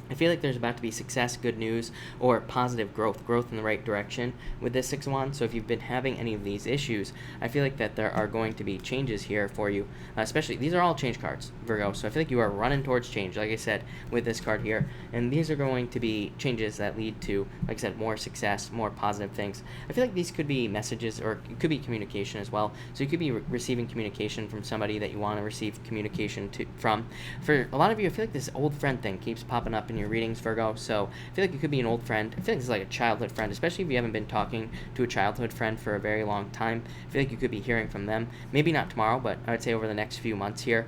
I feel like there's about to be success, good news, or positive growth in the right direction with this Six of Wands. So if you've been having any of these issues, I feel like that there are going to be changes here for you, especially, these are all change cards, Virgo. So I feel like you are running towards change, like I said, with this card here. And these are going to be changes that lead to, like I said, more success, more positive things. I feel like these could be messages, or it could be communication as well. So you could be receiving communication from somebody that you want to receive communication from. For a lot of you, I feel like this old friend thing keeps popping up in your readings, Virgo. So I feel like it could be an old friend. I feel like this is like a childhood friend, especially if you haven't been talking to a childhood friend for a very long time. I feel like you could be hearing from them. Maybe not tomorrow, but I would say over the next few months here.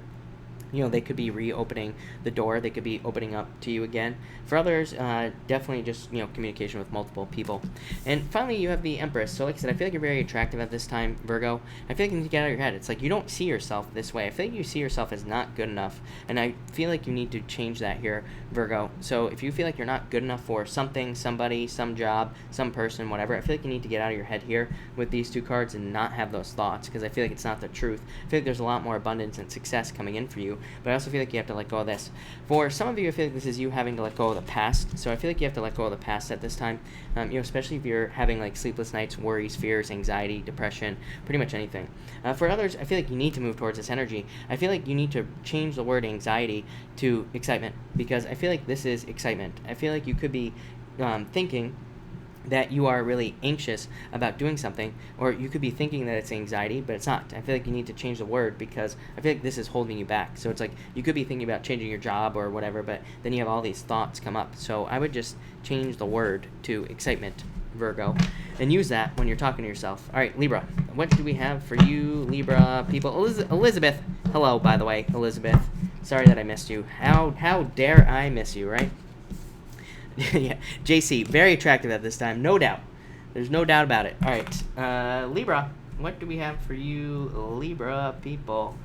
They could be reopening the door. They could be opening up to you again. For others, definitely just, communication with multiple people. And finally, you have the Empress. So like I said, I feel like you're very attractive at this time, Virgo. I feel like you need to get out of your head. It's like you don't see yourself this way. I feel like you see yourself as not good enough. And I feel like you need to change that here, Virgo. So if you feel like you're not good enough for something, somebody, some job, some person, whatever, I feel like you need to get out of your head here with these two cards and not have those thoughts, because I feel like it's not the truth. I feel like there's a lot more abundance and success coming in for you. But I also feel like you have to let go of this. For some of you, I feel like this is you having to let go of the past. So I feel like you have to let go of the past at this time, especially if you're having like sleepless nights, worries, fears, anxiety, depression, pretty much anything. For others, I feel like you need to move towards this energy. I feel like you need to change the word anxiety to excitement, because I feel like this is excitement. I feel like you could be thinking that you are really anxious about doing something, or you could be thinking that it's anxiety, but it's not. I feel like you need to change the word, because I feel like this is holding you back. So it's like you could be thinking about changing your job or whatever, but then you have all these thoughts come up. So I would just change the word to excitement, Virgo, and use that when you're talking to yourself. All right, Libra, what do we have for you, Libra people? Elizabeth, hello, by the way, Elizabeth. Sorry that I missed you. How dare I miss you, right? Yeah, JC, very attractive at this time, no doubt. There's no doubt about it. All right, Libra, what do we have for you, Libra people?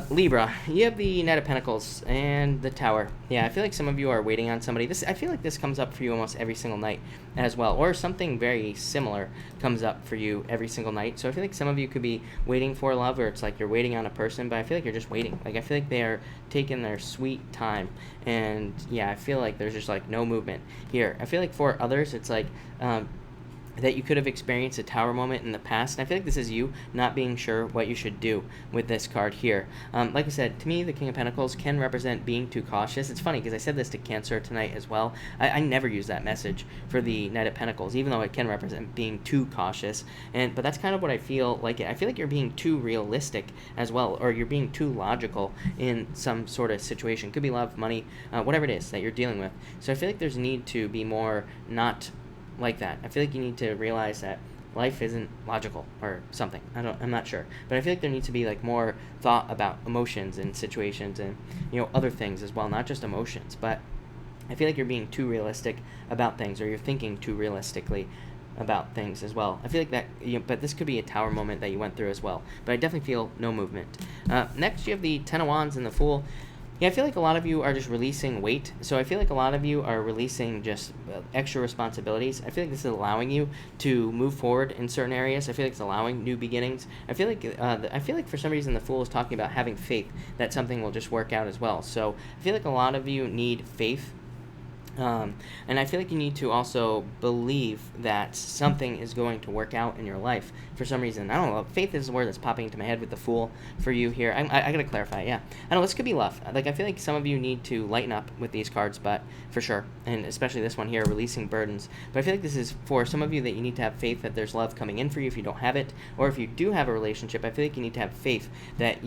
Libra, you have the Knight of Pentacles and the Tower. Yeah, I feel like some of you are waiting on somebody. I feel like this comes up for you almost every single night as well, or something very similar comes up for you every single night. So I feel like some of you could be waiting for love, or it's like you're waiting on a person, but I feel like you're just waiting. Like I feel like they are taking their sweet time, and yeah, I feel like there's just like no movement here. I feel like for others, it's like that you could have experienced a Tower moment in the past. And I feel like this is you not being sure what you should do with this card here. Like I said, to me, the King of Pentacles can represent being too cautious. It's funny because I said this to Cancer tonight as well. I never use that message for the Knight of Pentacles, even though it can represent being too cautious. But that's kind of what I feel like. I feel like you're being too realistic as well, or you're being too logical in some sort of situation. Could be love, money, whatever it is that you're dealing with. So I feel like there's a need to be more not like that. I feel like you need to realize that life isn't logical or something. I'm not sure. But I feel like there needs to be like more thought about emotions and situations and, other things as well, not just emotions. But I feel like you're being too realistic about things, or you're thinking too realistically about things as well. I feel like that, but this could be a tower moment that you went through as well. But I definitely feel no movement. Next, you have the Ten of Wands and the Fool. Yeah, I feel like a lot of you are just releasing weight. So I feel like a lot of you are releasing just extra responsibilities. I feel like this is allowing you to move forward in certain areas. I feel like it's allowing new beginnings. I feel like for some reason the Fool is talking about having faith that something will just work out as well. So I feel like a lot of you need faith. And I feel like you need to also believe that something is going to work out in your life for some reason. I don't know. Faith is the word that's popping into my head with the Fool for you here. I gotta clarify. Yeah, I know this could be love. Like I feel like some of you need to lighten up with these cards, but for sure, and especially this one here, releasing burdens. But I feel like this is for some of you that you need to have faith that there's love coming in for you if you don't have it, or if you do have a relationship. I feel like you need to have faith that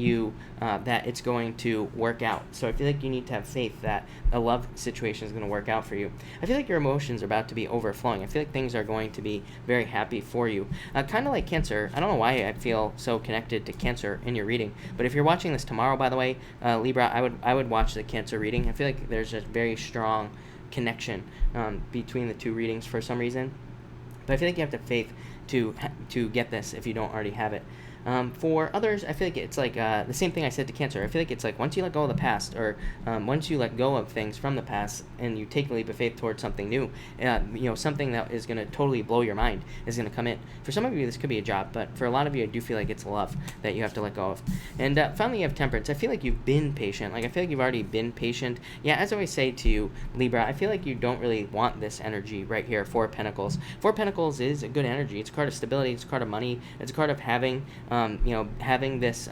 that it's going to work out. So I feel like you need to have faith that a love situation is going to work out for you. I feel like your emotions are about to be overflowing. I feel like things are going to be very happy for you. Kind of like Cancer. I don't know why I feel so connected to Cancer in your reading, but if you're watching this tomorrow, by the way, Libra, I would watch the Cancer reading. I feel like there's a very strong connection between the two readings for some reason. But I feel like you have to have faith to get this if you don't already have it. For others, I feel like it's like the same thing I said to Cancer. I feel like it's like once you let go of the past, or once you let go of things from the past and you take a leap of faith towards something new, something that is going to totally blow your mind is going to come in. For some of you, this could be a job, but for a lot of you, I do feel like it's love that you have to let go of. And finally, you have Temperance. I feel like you've been patient. Like I feel like you've already been patient. Yeah, as I always say to you, Libra, I feel like you don't really want this energy right here. Four of Pentacles. Four of Pentacles is a good energy. It's a card of stability. It's a card of money. It's a card of having having this,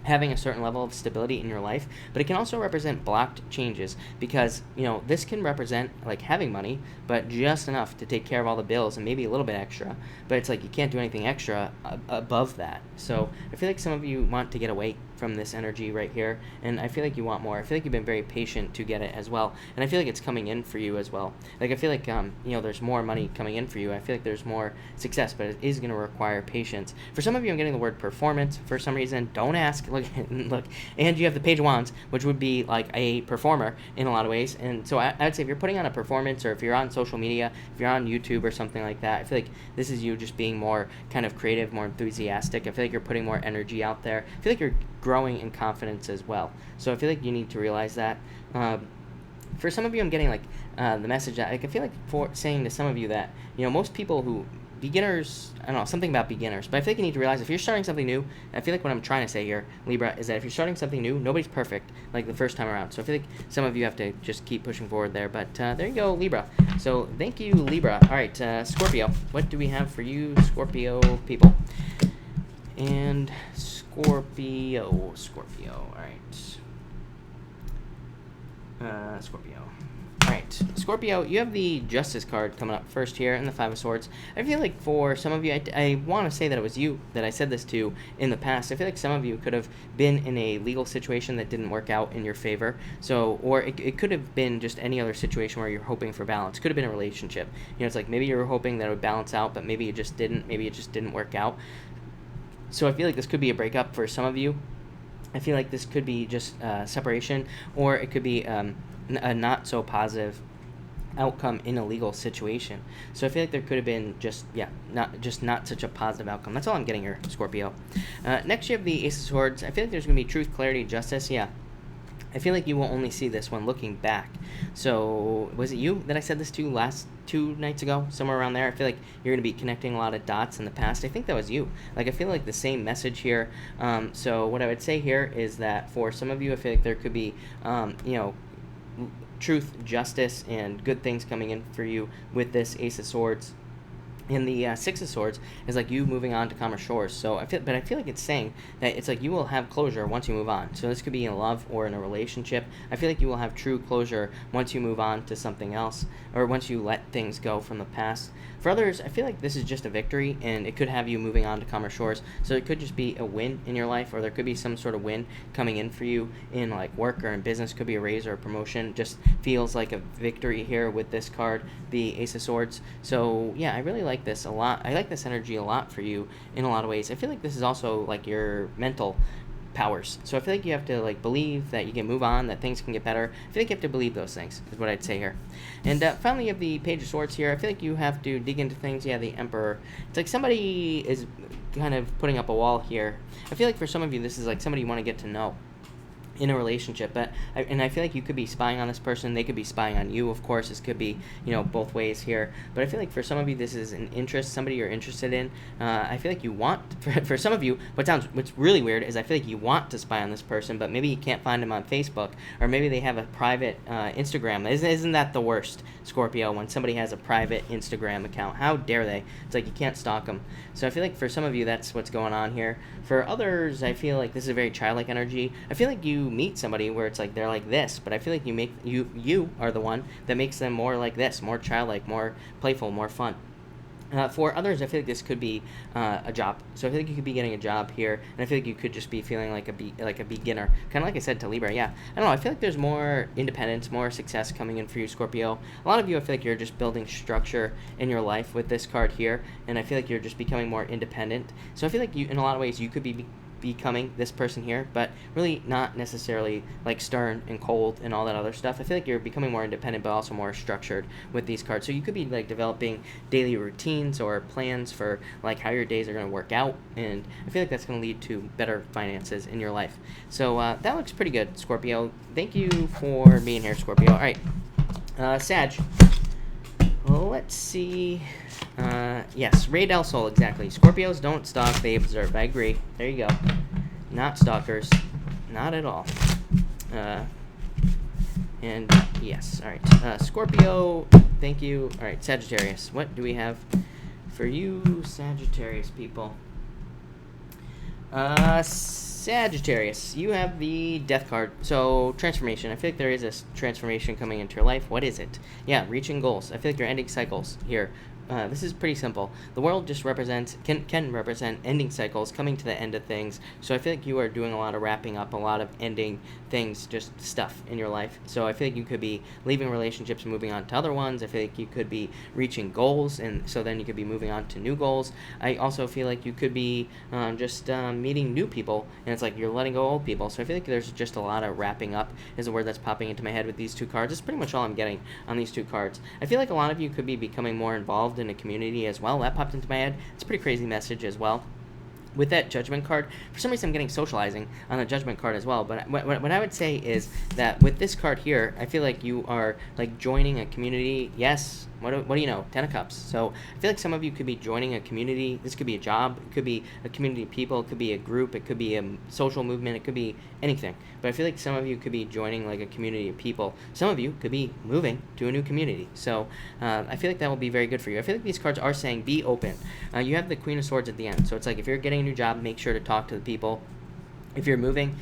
having a certain level of stability in your life, but it can also represent blocked changes because, this can represent like having money, but just enough to take care of all the bills and maybe a little bit extra, but it's like you can't do anything extra above that. So I feel like some of you want to get away from this energy right here, and I feel like you want more. I feel like you've been very patient to get it as well, and I feel like it's coming in for you as well. Like I feel like there's more money coming in for you. I feel like there's more success, but it is going to require patience. For some of you, I'm getting the word performance for some reason. Don't ask. Look, and you have the Page of Wands, which would be like a performer in a lot of ways. And so I would say if you're putting on a performance, or if you're on social media, if you're on YouTube or something like that, I feel like this is you just being more kind of creative, more enthusiastic. I feel like you're putting more energy out there. I feel like you're growing in confidence as well. So I feel like you need to realize that. For some of you, I'm getting like the message that I feel like for saying to some of you that most people who beginners, I don't know, something about beginners, but I feel like you need to realize if you're starting something new, I feel like what I'm trying to say here, Libra, is that if you're starting something new, nobody's perfect like the first time around. So I feel like some of you have to just keep pushing forward there, but there you go, Libra. So thank you, Libra. All right, Scorpio, what do we have for you, Scorpio people? And Scorpio, all right. Scorpio. All right, Scorpio, you have the Justice card coming up first here, and the Five of Swords. I feel like for some of you, I want to say that it was you that I said this to in the past. I feel like some of you could have been in a legal situation that didn't work out in your favor. So, or it could have been just any other situation where you're hoping for balance. Could have been a relationship. It's like maybe you were hoping that it would balance out, but maybe it just didn't. Maybe it just didn't work out. So I feel like this could be a breakup for some of you. I feel like this could be just separation, or it could be a not so positive outcome in a legal situation. So I feel like there could have been not such a positive outcome. That's all I'm getting here, Scorpio. Next, you have the Ace of Swords. I feel like there's going to be truth, clarity, justice. Yeah. I feel like you will only see this one looking back. So was it you that I said this to last 2 nights ago? Somewhere around there. I feel like you're going to be connecting a lot of dots in the past. I think that was you. Like I feel like the same message here. So what I would say here is that for some of you, I feel like there could be, truth, justice, and good things coming in for you with this Ace of Swords. And the Six of Swords is like you moving on to calmer shores. So I feel like it's saying that it's like you will have closure once you move on. So this could be in love or in a relationship. I feel like you will have true closure once you move on to something else, or once you let things go from the past. For others, I feel like this is just a victory, and it could have you moving on to calmer shores. So it could just be a win in your life, or there could be some sort of win coming in for you in like work or in business. Could be a raise or a promotion. Just feels like a victory here with this card, the Ace of Swords. So yeah, I really like this a lot. I like this energy a lot for you in a lot of ways. I feel like this is also like your mental powers. So I feel like you have to like believe that you can move on, that things can get better. I feel like you have to believe those things, is what I'd say here. And finally, you have the Page of Swords here. I feel like you have to dig into things. Yeah, the Emperor. It's like somebody is kind of putting up a wall here. I feel like for some of you, this is like somebody you want to get to know in a relationship, but I feel like you could be spying on this person. They could be spying on you, of course. This could be, both ways here. But I feel like for some of you, this is an interest, somebody you're interested in. I feel like you want, for some of you, what's really weird is I feel like you want to spy on this person, but maybe you can't find them on Facebook, or maybe they have a private Instagram. Isn't that the worst, Scorpio, when somebody has a private Instagram account? How dare they? It's like you can't stalk them. So I feel like for some of you, that's what's going on here. For others, I feel like this is a very childlike energy. I feel like you meet somebody where it's like they're like this, but I feel like you are the one that makes them more like this, more childlike, more playful, more fun. For others, I feel like this could be a job. So I feel like you could be getting a job here, and I feel like you could just be feeling like a beginner, kind of like I said to Libra. Yeah, I don't know. I feel like there's more independence, more success coming in for you, Scorpio. A lot of you, I feel like you're just building structure in your life with this card here, and I feel like you're just becoming more independent. So I feel like you, in a lot of ways, you could be becoming this person here, but really not necessarily like stern and cold and all that other stuff. I feel like you're becoming more independent, but also more structured with these cards. So you could be like developing daily routines or plans for like how your days are going to work out, and I feel like that's going to lead to better finances in your life. So that looks pretty good, Scorpio. Thank you for being here, Scorpio. All right, Sag. Let's see. Yes, Ray Del Sol, exactly. Scorpios don't stalk, they observe. I agree. There you go. Not stalkers. Not at all. And yes, all right. Scorpio, thank you. All right, Sagittarius. What do we have for you, Sagittarius people? Sagittarius, you have the Death card. So, transformation. I feel like there is a transformation coming into your life. What is it? Yeah, reaching goals. I feel like you're ending cycles here. This is pretty simple. The world just can represent ending cycles, coming to the end of things. So I feel like you are doing a lot of wrapping up, a lot of ending things, just stuff in your life. So I feel like you could be leaving relationships, moving on to other ones. I feel like you could be reaching goals, and so then you could be moving on to new goals. I also feel like you could be just meeting new people, and it's like you're letting go of old people. So I feel like there's just a lot of wrapping up is a word that's popping into my head with these two cards. It's pretty much all I'm getting on these two cards. I feel like a lot of you could be becoming more involved in a community as well. That popped into my head. It's a pretty crazy message as well. With that Judgment card, for some reason I'm getting socializing on the Judgment card as well, but what I would say is that with this card here, I feel like you are like joining a community. Yes, what do you know? 10 of Cups. So I feel like some of you could be joining a community. This could be a job, it could be a community of people, it could be a group, it could be a social movement, it could be anything. But I feel like some of you could be joining like a community of people. Some of you could be moving to a new community. So I feel like that will be very good for you. I feel like these cards are saying be open. You have the Queen of Swords at the end. So it's like if you're getting a new job, make sure to talk to the people. If you're moving,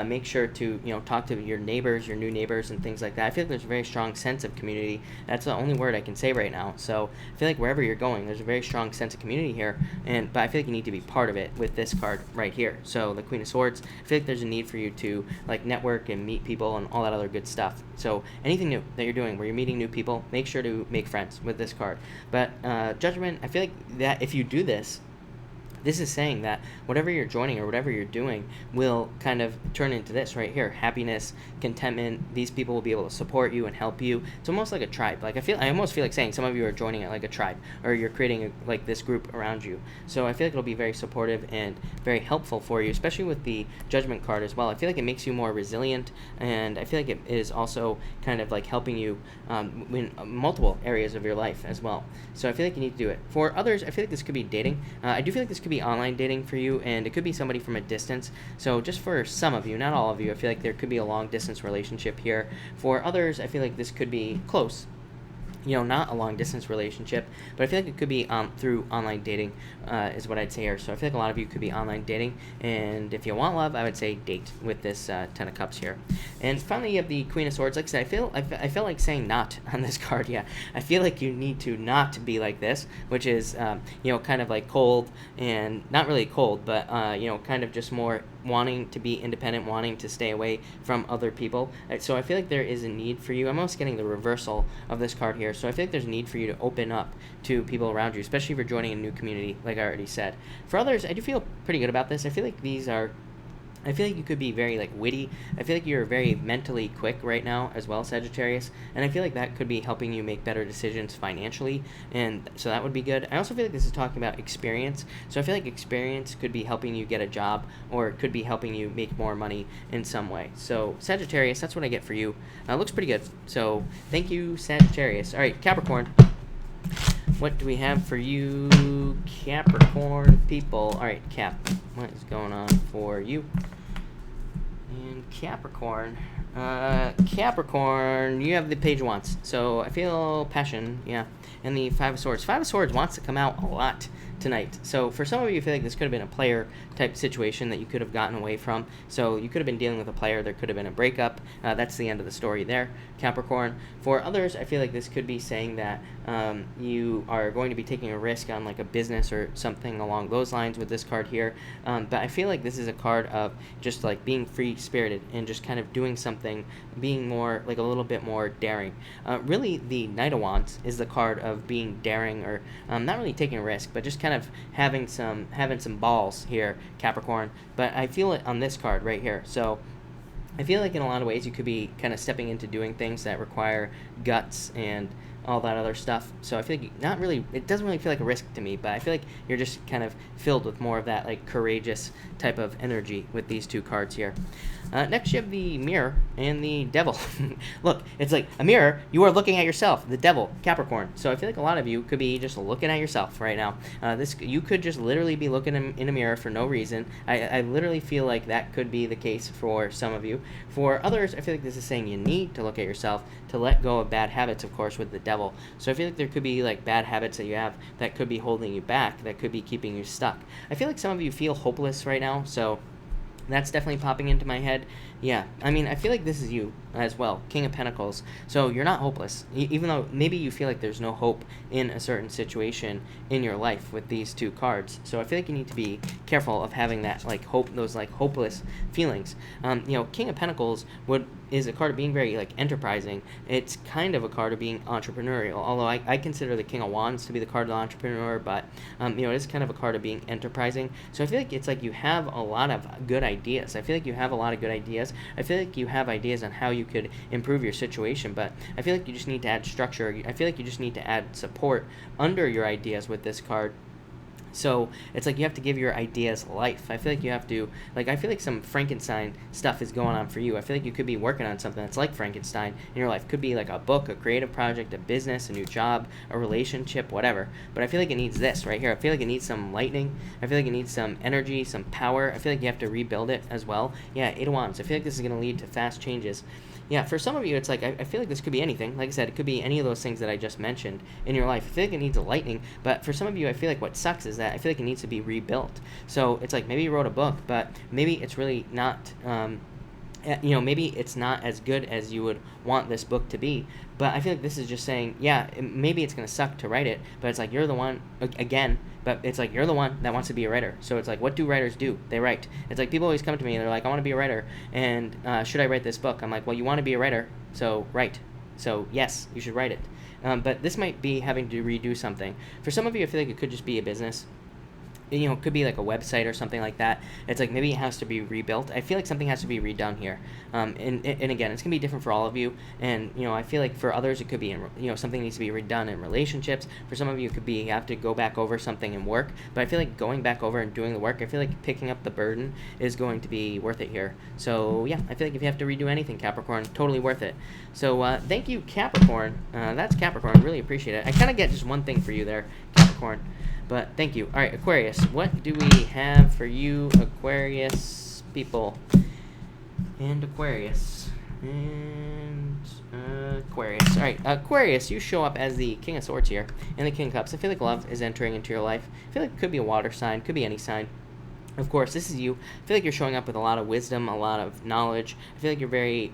make sure to talk to your neighbors, your new neighbors, and things like that. I feel like there's a very strong sense of community. That's the only word I can say right now. So I feel like wherever you're going, there's a very strong sense of community here. But I feel like you need to be part of it with this card right here. So the Queen of Swords, I feel like there's a need for you to like network and meet people and all that other good stuff. So anything new that you're doing where you're meeting new people, make sure to make friends with this card. But Judgment, I feel like that if you do this, this is saying that whatever you're joining or whatever you're doing will kind of turn into this right here. Happiness, contentment. These people will be able to support you and help you. It's almost like a tribe. Like I almost feel like saying some of you are joining it like a tribe, or you're creating like this group around you. So I feel like it'll be very supportive and very helpful for you, especially with the Judgment card as well. I feel like it makes you more resilient, and I feel like it is also kind of like helping you in multiple areas of your life as well. So I feel like you need to do it. For others, I feel like this could be dating. I do feel like this could be online dating for you, and it could be somebody from a distance. So just for some of you, not all of you, I feel like there could be a long distance relationship here. For others, I feel like this could be close, not a long distance relationship, but I feel like it could be through online dating is what I'd say here. So I feel like a lot of you could be online dating, and if you want love, I would say date with this 10 of Cups here. And finally, you have the Queen of Swords. Like I said, I feel like saying not on this card. Yeah, I feel like you need to not be like this, which is kind of like cold, and not really cold, but kind of just more wanting to be independent, wanting to stay away from other people. So I feel like there is a need for you. I'm almost getting the reversal of this card here. So I feel like there's a need for you to open up to people around you, especially if you're joining a new community, like I already said. For others, I do feel pretty good about this. I feel like these are I feel like you could be very like witty. I feel like you're very mentally quick right now as well, Sagittarius, and I feel like that could be helping you make better decisions financially, and so that would be good. I also feel like this is talking about experience, so I feel like experience could be helping you get a job, or it could be helping you make more money in some way. So Sagittarius, that's what I get for you. Looks pretty good. So thank you, Sagittarius. All right, Capricorn. What do we have for you, Capricorn people? All right, Cap, what is going on for you? And Capricorn, you have the page once, so I feel passion, yeah, and the Five of Swords. Five of Swords wants to come out a lot tonight. So for some of you, I feel like this could have been a player type situation that you could have gotten away from. So you could have been dealing with a player. There could have been a breakup. That's the end of the story there, Capricorn. For others, I feel like this could be saying that you are going to be taking a risk on like a business or something along those lines with this card here. But I feel like this is a card of just like being free-spirited and just kind of doing something, being more like a little bit more daring. Really, the Knight of Wands is the card of being daring, or not really taking a risk, but just kind of having some balls here, Capricorn. But I feel it on this card right here. So I feel like in a lot of ways you could be kind of stepping into doing things that require guts and all that other stuff. So I feel like not really, it doesn't really feel like a risk to me, but I feel like you're just kind of filled with more of that like courageous type of energy with these two cards here. Next you have the Mirror and the Devil. Look, it's like a mirror, you are looking at yourself, the Devil, Capricorn. So I feel like a lot of you could be just looking at yourself right now. You could just literally be looking in a mirror for no reason. I literally feel like that could be the case for some of you. For others, I feel like this is saying you need to look at yourself to let go of bad habits, of course, with the Devil. So I feel like there could be like bad habits that you have that could be holding you back, that could be keeping you stuck. I feel like some of you feel hopeless right now, so that's definitely popping into my head. Yeah, I mean, I feel like this is you as well, King of Pentacles. So you're not hopeless, even though maybe you feel like there's no hope in a certain situation in your life with these two cards. So I feel like you need to be careful of having that like hope, those like hopeless feelings. King of Pentacles is a card of being very like enterprising. It's kind of a card of being entrepreneurial, although I consider the King of Wands to be the card of the entrepreneur, but it is kind of a card of being enterprising. So I feel like it's like you have a lot of good ideas. I feel like you have a lot of good ideas. I feel like you have ideas on how you could improve your situation, but I feel like you just need to add structure. I feel like you just need to add support under your ideas with this card. So it's like you have to give your ideas life. I feel like you have to, I feel like some Frankenstein stuff is going on for you. I feel like you could be working on something that's like Frankenstein in your life. Could be like a book, a creative project, a business, a new job, a relationship, whatever. But I feel like it needs this right here. I feel like it needs some lightning. I feel like it needs some energy, some power. I feel like you have to rebuild it as well. Yeah, Eight of Wands. I feel like this is going to lead to fast changes. Yeah, for some of you, it's like, I feel like this could be anything. Like I said, it could be any of those things that I just mentioned in your life. I feel like it needs a lightning, but for some of you, I feel like what sucks is that I feel like it needs to be rebuilt. So it's like maybe you wrote a book, but maybe it's really not, maybe it's not as good as you would want this book to be. But I feel like this is just saying, yeah, maybe it's going to suck to write it, but it's like you're the one, again, but it's like you're the one that wants to be a writer. So it's like, what do writers do? They write. It's like people always come to me and they're like, I want to be a writer, and should I write this book? I'm like, well, you want to be a writer, so write. So yes, you should write it. But this might be having to redo something. For some of you, I feel like it could just be a business. It could be like a website or something like that. It's like maybe it has to be rebuilt. I feel like something has to be redone here. And again, it's going to be different for all of you. And, I feel like for others, it could be, something needs to be redone in relationships. For some of you, it could be you have to go back over something in work. But I feel like going back over and doing the work, I feel like picking up the burden is going to be worth it here. So, yeah, I feel like if you have to redo anything, Capricorn, totally worth it. So, thank you, Capricorn. That's Capricorn. Really appreciate it. I kind of get just one thing for you there, Capricorn. But thank you. All right, Aquarius. What do we have for you, Aquarius people? And Aquarius. And Aquarius. All right, Aquarius, you show up as the King of Swords here and the King of Cups. I feel like love is entering into your life. I feel like it could be a water sign, could be any sign. Of course, this is you. I feel like you're showing up with a lot of wisdom, a lot of knowledge. I feel like you're very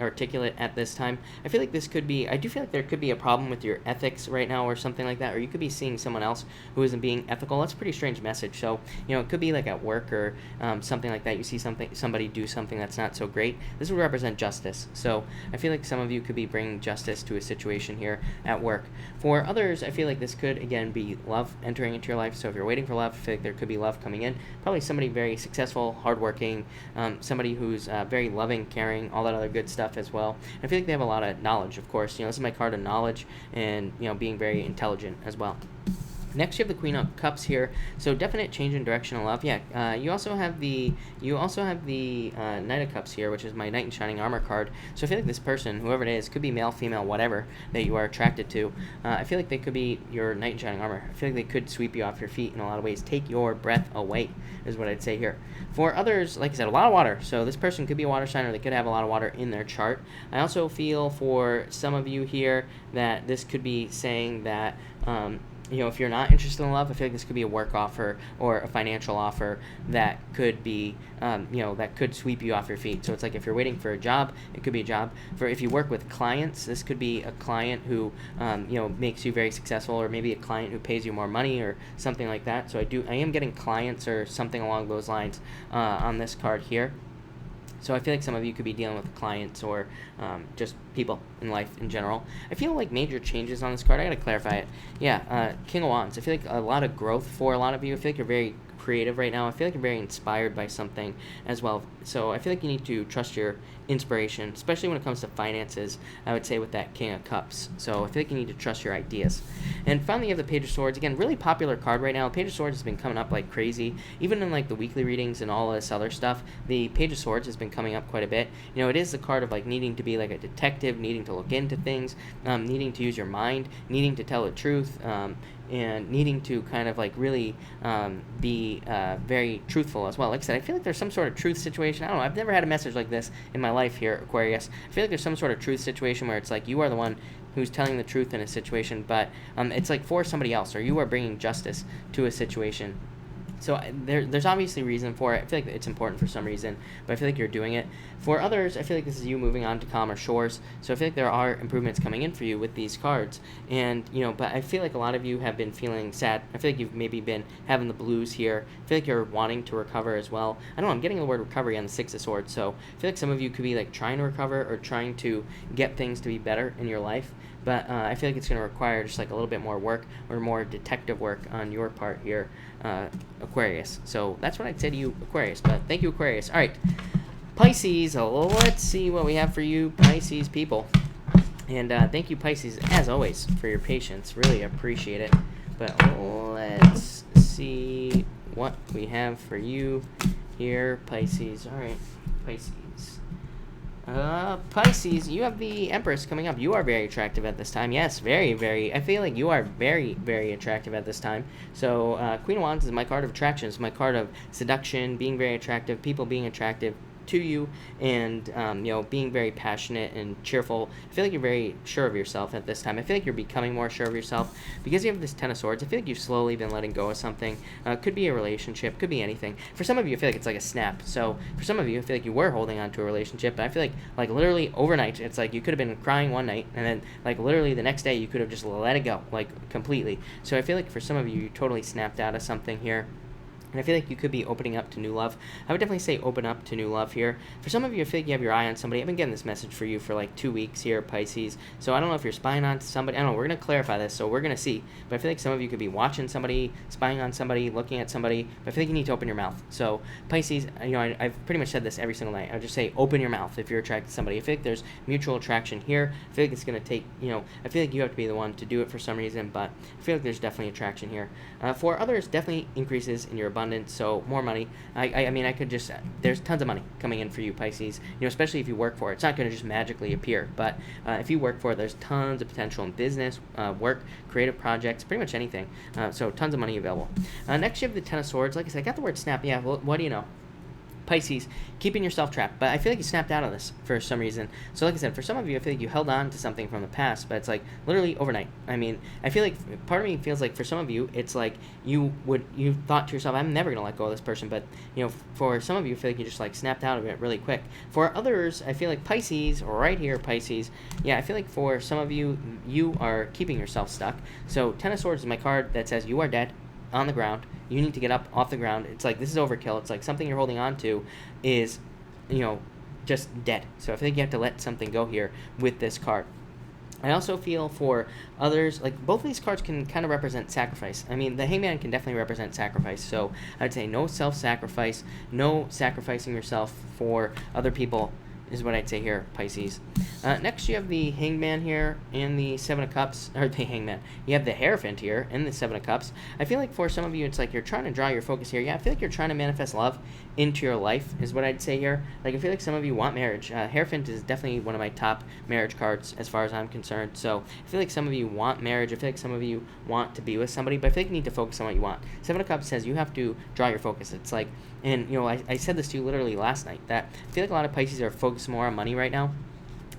articulate at this time. I feel like I do feel like there could be a problem with your ethics right now or something like that, or you could be seeing someone else who isn't being ethical. That's a pretty strange message. So, it could be like at work or something like that. You see somebody do something that's not so great. This would represent justice. So I feel like some of you could be bringing justice to a situation here at work. For others, I feel like this could, again, be love entering into your life. So if you're waiting for love, I feel like there could be love coming in. Probably somebody very successful, hardworking, somebody who's very loving, caring, all that other good stuff as well. I feel like they have a lot of knowledge, of course. This is my card of knowledge and, being very intelligent as well. Next, you have the Queen of Cups here, so definite change in direction of love. Yeah, you also have the Knight of Cups here, which is my Knight in Shining Armor card. So I feel like this person, whoever it is, could be male, female, whatever that you are attracted to. I feel like they could be your Knight in Shining Armor. I feel like they could sweep you off your feet in a lot of ways, take your breath away, is what I'd say here. For others, like I said, a lot of water. So this person could be a water sign, or they could have a lot of water in their chart. I also feel for some of you here that this could be saying that if you're not interested in love, I feel like this could be a work offer or a financial offer that could be, that could sweep you off your feet. So it's like if you're waiting for a job, it could be a job. For if you work with clients, this could be a client who, makes you very successful, or maybe a client who pays you more money or something like that. So I am getting clients or something along those lines on this card here. So I feel like some of you could be dealing with clients or just people in life in general. I feel like major changes on this card. I gotta clarify it. Yeah, King of Wands. I feel like a lot of growth for a lot of you. I feel like you're very creative right now. I feel like you're very inspired by something as well. So I feel like you need to trust your inspiration, especially when it comes to finances, I would say with that King of Cups. So I feel like you need to trust your ideas. And finally, you have the Page of Swords. Again, really popular card right now. The Page of Swords has been coming up like crazy. Even in like the weekly readings and all this other stuff, the Page of Swords has been coming up quite a bit. It is the card of like needing to be like a detective, needing to look into things, needing to use your mind, needing to tell the truth, and needing to kind of like really be very truthful as well. Like I said, I feel like there's some sort of truth situation. I don't know. I've never had a message like this in my life here, Aquarius. I feel like there's some sort of truth situation where it's like you are the one who's telling the truth in a situation, but it's like for somebody else, or you are bringing justice to a situation. So there's obviously reason for it. I feel like it's important for some reason, but I feel like you're doing it. For others, I feel like this is you moving on to calmer shores. So I feel like there are improvements coming in for you with these cards. And, but I feel like a lot of you have been feeling sad. I feel like you've maybe been having the blues here. I feel like you're wanting to recover as well. I don't know, I'm getting the word recovery on the Six of Swords. So I feel like some of you could be like trying to recover or trying to get things to be better in your life. But I feel like it's going to require just like a little bit more work or more detective work on your part here, Aquarius. So that's what I'd say to you, Aquarius. But thank you, Aquarius. All right, Pisces. Let's see what we have for you, Pisces people. And thank you, Pisces, as always, for your patience. Really appreciate it. But let's see what we have for you here, Pisces. All right, Pisces. Pisces, you have the Empress coming up. You are very attractive at this time. Yes, very, very. I feel like you are very, very attractive at this time. So, Queen of Wands is my card of attraction. It's my card of seduction, being very attractive, people being attractive to you, and being very passionate and cheerful. I feel like you're very sure of yourself at this time. I feel like you're becoming more sure of yourself because you have this Ten of Swords. I feel like you've slowly been letting go of something. Could be a relationship, could be anything. For some of you, I feel like it's like a snap. So for some of you, I feel like you were holding on to a relationship, but I feel like literally overnight, it's like you could have been crying one night, and then like literally the next day, you could have just let it go, like completely. So I feel like for some of you, you totally snapped out of something here. And I feel like you could be opening up to new love. I would definitely say open up to new love here. For some of you, I feel like you have your eye on somebody. I've been getting this message for you for like 2 weeks here, Pisces. So I don't know if you're spying on somebody. I don't know. We're going to clarify this, so we're going to see. But I feel like some of you could be watching somebody, spying on somebody, looking at somebody. But I feel like you need to open your mouth. So Pisces, I've pretty much said this every single night. I would just say open your mouth if you're attracted to somebody. I feel like there's mutual attraction here. I feel like it's going to take, I feel like you have to be the one to do it for some reason. But I feel like there's definitely attraction here. For others, definitely increases in your abundance. So more money. I mean, I could just, there's tons of money coming in for you, Pisces, especially if you work for it. It's not going to just magically appear, but if you work for it, there's tons of potential in business, work, creative projects, pretty much anything. So tons of money available. Next, you have the Ten of Swords. Like I said, I got the word snap. Yeah, well, what do you know? Pisces, keeping yourself trapped. But I feel like you snapped out of this for some reason. So like I said, for some of you, I feel like you held on to something from the past, but it's like literally overnight. I mean, I feel like part of me feels like for some of you, it's like you thought to yourself, I'm never going to let go of this person. But, you know, for some of you, I feel like you just like snapped out of it really quick. For others, I feel like Pisces, right here, Pisces, yeah, I feel like for some of you, you are keeping yourself stuck. So Ten of Swords is my card that says you are dead on the ground. You need to get up off the ground. It's like, this is overkill. It's like something you're holding on to is, you know, just dead. So I feel like you have to let something go here with this card. I also feel for others, like both of these cards can kind of represent sacrifice. I mean, the Hangman can definitely represent sacrifice. So I'd say no self-sacrifice, no sacrificing yourself for other people is what I'd say here, Pisces. Next, you have the Hangman here and the Seven of Cups, or the Hangman. You have the Hierophant here and the Seven of Cups. I feel like for some of you, it's like you're trying to draw your focus here. Yeah, I feel like you're trying to manifest love into your life is what I'd say here. Like, I feel like some of you want marriage. Hierophant is definitely one of my top marriage cards as far as I'm concerned. So I feel like some of you want marriage. I feel like some of you want to be with somebody, but I feel like you need to focus on what you want. Seven of Cups says you have to draw your focus. It's like, and you know, I said this to you literally last night, that I feel like a lot of Pisces are focused more on money right now.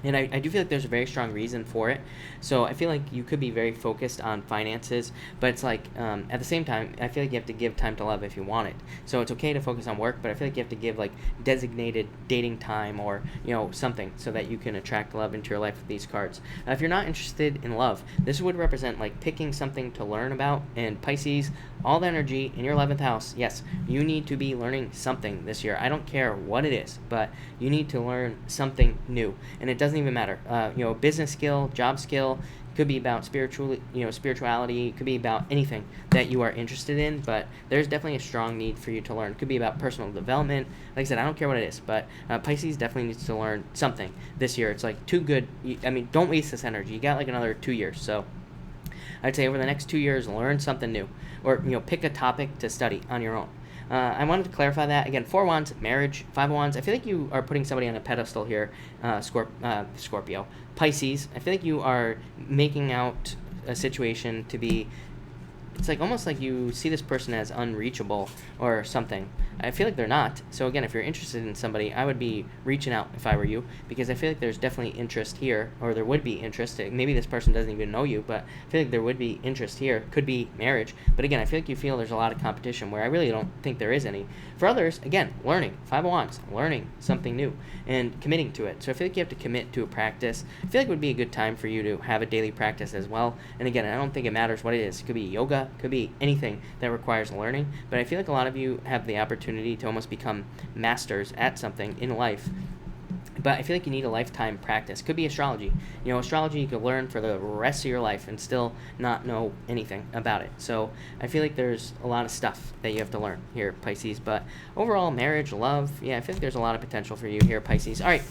And I do feel like there's a very strong reason for it. So I feel like you could be very focused on finances, but it's like at the same time, I feel like you have to give time to love if you want it. So it's okay to focus on work, but I feel like you have to give like designated dating time or, you know, something so that you can attract love into your life with these cards. If you're not interested in love, this would represent like picking something to learn about. And Pisces, all the energy in your 11th house, yes, you need to be learning something this year. I don't care what it is, but you need to learn something new. And it doesn't even matter. You know, business skill, job skill, could be about spirituality, could be about anything that you are interested in, but there's definitely a strong need for you to learn. Could be about personal development. Like I said, I don't care what it is, but Pisces definitely needs to learn something this year. It's like too good. I mean, don't waste this energy. You got like another 2 years, so I'd say over the next 2 years, learn something new, or, you know, pick a topic to study on your own. I wanted to clarify that. Again, 4 Wands, marriage, 5 Wands. I feel like you are putting somebody on a pedestal here, Scorpio. Pisces, I feel like you are making out a situation to be, it's like almost like you see this person as unreachable or something. I feel like they're not. So again, if you're interested in somebody, I would be reaching out if I were you, because I feel like there's definitely interest here, or there would be interest. Maybe this person doesn't even know you, but I feel like there would be interest here. Could be marriage. But again, I feel like you feel there's a lot of competition where I really don't think there is any. For others, again, learning. 5 of Wands, learning something new and committing to it. So I feel like you have to commit to a practice. I feel like it would be a good time for you to have a daily practice as well. And again, I don't think it matters what it is. It could be yoga, could be anything that requires learning. But I feel like a lot of you have the opportunity to almost become masters at something in life. But I feel like you need a lifetime practice. Could be astrology. You know, astrology you could learn for the rest of your life and still not know anything about it. So I feel like there's a lot of stuff that you have to learn here, Pisces. But overall, marriage, love, yeah, I feel like there's a lot of potential for you here, Pisces. All right.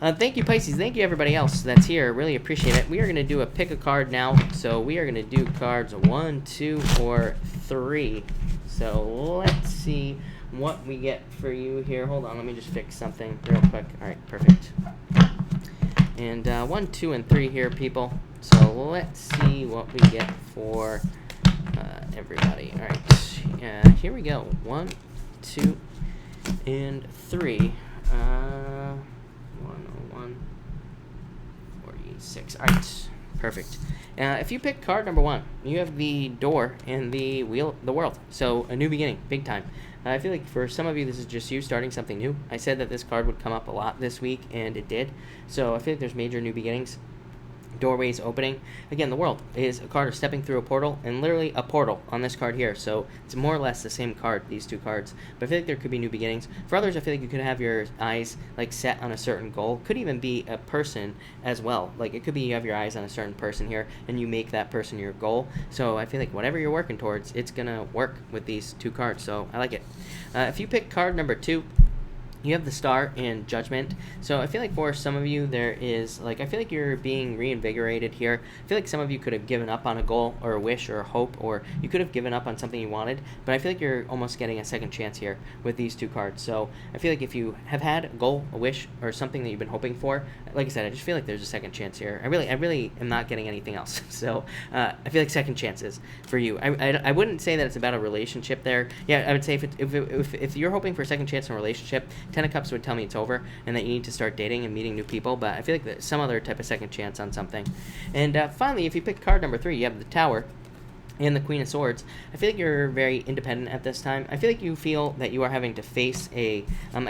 Thank you, Pisces. Thank you, everybody else that's here. Really appreciate it. We are going to do a pick a card now. So we are going to do cards 1, 2, or 3. So let's see what we get for you here. Hold on, let me just fix something real quick. All right, perfect. And 1, 2, and 3 here, people. So let's see what we get for everybody. All right, here we go. 1, 2, and 3. 101, 46. All right, perfect. If you pick card number 1, you have the door and the wheel, the world. So a new beginning, big time. I feel like for some of you, this is just you starting something new. I said that this card would come up a lot this week, and it did. So I feel like there's major new beginnings. Doorways opening. Again, the world is a card of stepping through a portal, and literally a portal on this card here. So it's more or less the same card, these 2 cards. But I feel like there could be new beginnings. For others, I feel like you could have your eyes like set on a certain goal. Could even be a person as well. Like it could be you have your eyes on a certain person here, and you make that person your goal. So I feel like whatever you're working towards, it's gonna work with these 2 cards. So I like it. If you pick card number 2, You have the Star and Judgment. So I feel like for some of you, there is, like, I feel like you're being reinvigorated here. I feel like some of you could have given up on a goal or a wish or a hope, or you could have given up on something you wanted, but I feel like you're almost getting a second chance here with these two cards. So I feel like if you have had a goal, a wish, or something that you've been hoping for, like I said, I just feel like there's a second chance here. I really am not getting anything else. So I feel like second chances for you. I wouldn't say that it's about a relationship there. Yeah, I would say if you're hoping for a second chance in a relationship, Ten of Cups would tell me it's over and that you need to start dating and meeting new people, but I feel like there's some other type of second chance on something. And finally, if you pick card number 3, you have the Tower and the Queen of Swords. I feel like you're very independent at this time. I feel like you feel that you are having to face I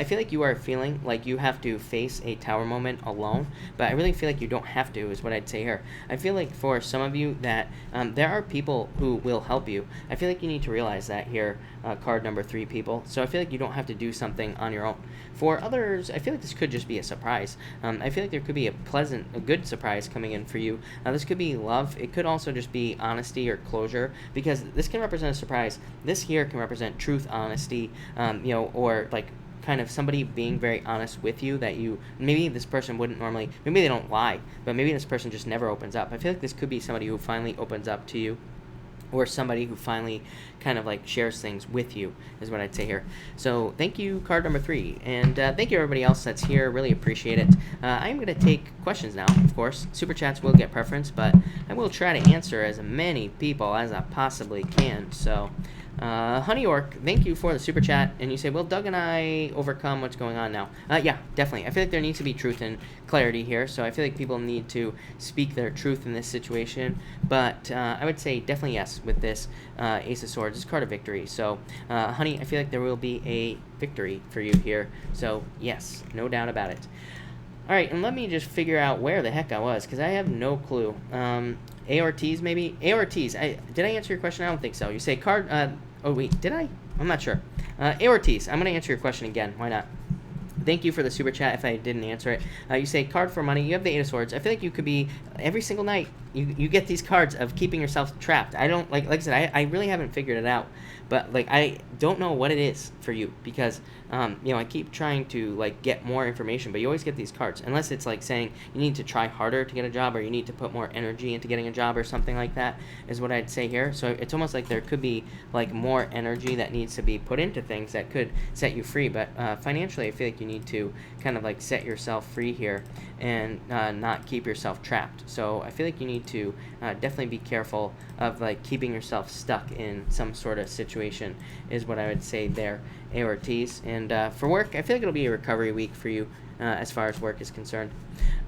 feel like you are feeling like you have to face a tower moment alone, but I really feel like you don't have to, is what I'd say here. I feel like for some of you that there are people who will help you. I feel like you need to realize that here, card number 3, people. So I feel like you don't have to do something on your own. For others, I feel like this could just be a surprise. I feel like there could be a good surprise coming in for you. This could be love. It could also just be honesty or closure, because this can represent a surprise. This here can represent truth, honesty, or like kind of somebody being very honest with you, that maybe this person wouldn't normally, maybe they don't lie, but maybe this person just never opens up. I feel like this could be somebody who finally opens up to you, or somebody who finally kind of like shares things with you, is what I'd say here. So thank you, card number 3, and thank you everybody else that's here. Really appreciate it. I'm going to take questions now, of course. Super chats will get preference, but I will try to answer as many people as I possibly can. So Honey Orc, thank you for the super chat. And you say, will Doug and I overcome what's going on now? Yeah, definitely. I feel like there needs to be truth and clarity here. So I feel like people need to speak their truth in this situation. But I would say definitely yes with this Ace of Swords. It's card of victory. So, Honey, I feel like there will be a victory for you here. So, yes, no doubt about it. All right, and let me just figure out where the heck I was, because I have no clue. ARTs, maybe? ARTs. Did I answer your question? I don't think so. You say card... oh, wait, did I? I'm not sure. ARTs. I'm going to answer your question again. Why not? Thank you for the super chat if I didn't answer it. You say card for money. You have the Eight of Swords. I feel like you could be, every single night, you get these cards of keeping yourself trapped. I don't, like I said, I really haven't figured it out. But, like, I don't know what it is for you, because, I keep trying to, like, get more information, but you always get these cards. Unless it's, like, saying you need to try harder to get a job, or you need to put more energy into getting a job, or something like that, is what I'd say here. So it's almost like there could be, like, more energy that needs to be put into things that could set you free. But financially, I feel like you need to kind of, like, set yourself free here and not keep yourself trapped. So I feel like you need to definitely be careful of, like, keeping yourself stuck in some sort of situation, is what I would say there, AORTs. And for work, I feel like it'll be a recovery week for you as far as work is concerned.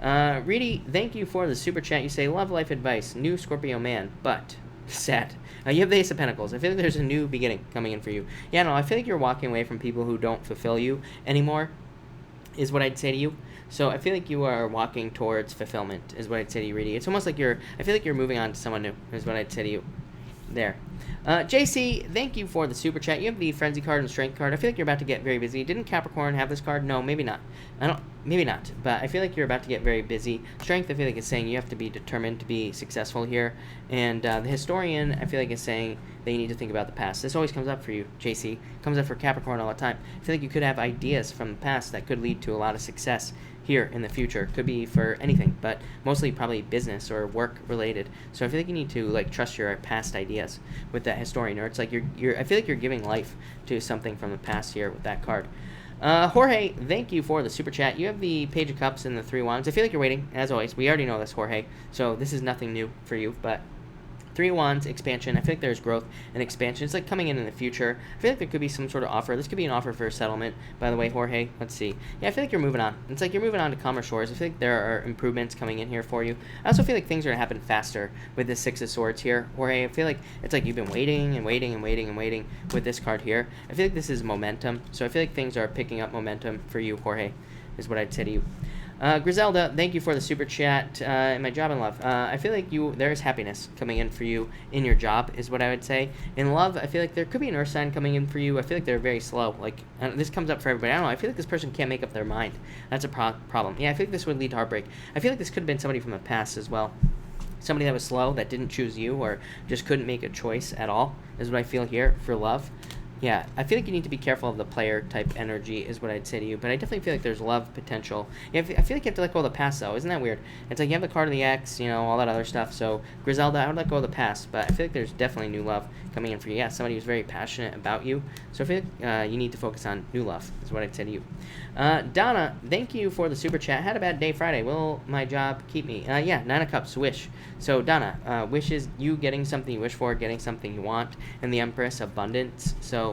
Reedy, thank you for the super chat. You say, love life advice, new Scorpio man, but sad. You have the Ace of Pentacles. I feel like there's a new beginning coming in for you. Yeah, no, I feel like you're walking away from people who don't fulfill you anymore, is what I'd say to you. So I feel like you are walking towards fulfillment, is what I'd say to you, Reedy. It's almost like I feel like you're moving on to someone new, is what I'd say to you. There. JC, thank you for the super chat. You have the Frenzy card and Strength card. I feel like you're about to get very busy. Didn't Capricorn have this card? No, maybe not. Maybe not. But I feel like you're about to get very busy. Strength, I feel like, is saying you have to be determined to be successful here. And the Historian, I feel like, is saying that you need to think about the past. This always comes up for you, JC. Comes up for Capricorn all the time. I feel like you could have ideas from the past that could lead to a lot of success here in the future. Could be for anything, but mostly probably business or work related. So I feel like you need to, like, trust your past ideas with that Historian, or it's like I feel like you're giving life to something from the past here with that card. Jorge, thank you for the super chat. You have the Page of Cups and the Three Wands. I feel like you're waiting, as always. We already know this, Jorge, so this is nothing new for you, but Three Wands, expansion. I feel like there's growth and expansion. It's like coming in the future. I feel like there could be some sort of offer. This could be an offer for a settlement, by the way, Jorge. Let's see. Yeah, I feel like you're moving on. It's like you're moving on to calmer shores. I feel like there are improvements coming in here for you. I also feel like things are going to happen faster with this Six of Swords here, Jorge. I feel like it's like you've been waiting and waiting and waiting and waiting with this card here. I feel like this is momentum. So I feel like things are picking up momentum for you, Jorge, is what I'd say to you. Griselda, thank you for the super chat. In my job and love, I feel like there is happiness coming in for you in your job, is what I would say. In love, I feel like there could be an earth sign coming in for you. I feel like they're very slow. Like, this comes up for everybody. I don't know. I feel like this person can't make up their mind. That's a problem. Yeah, I feel like this would lead to heartbreak. I feel like this could have been somebody from the past as well. Somebody that was slow, that didn't choose you, or just couldn't make a choice at all, is what I feel here for love. Yeah, I feel like you need to be careful of the player type energy is what I'd say to you, but I definitely feel like there's love potential. Yeah, I feel like you have to let go of the past, though. Isn't that weird? It's like you have the card of the ex, all that other stuff. So, Griselda, I would let go of the past, but I feel like there's definitely new love coming in for you. Yeah, somebody who's very passionate about you. So, I feel like you need to focus on new love is what I'd say to you. Donna, thank you for the super chat. Had a bad day Friday. Will my job keep me? Yeah, 9 of Cups, wish. So, Donna, wish is you getting something you wish for, getting something you want, and the Empress, abundance. So,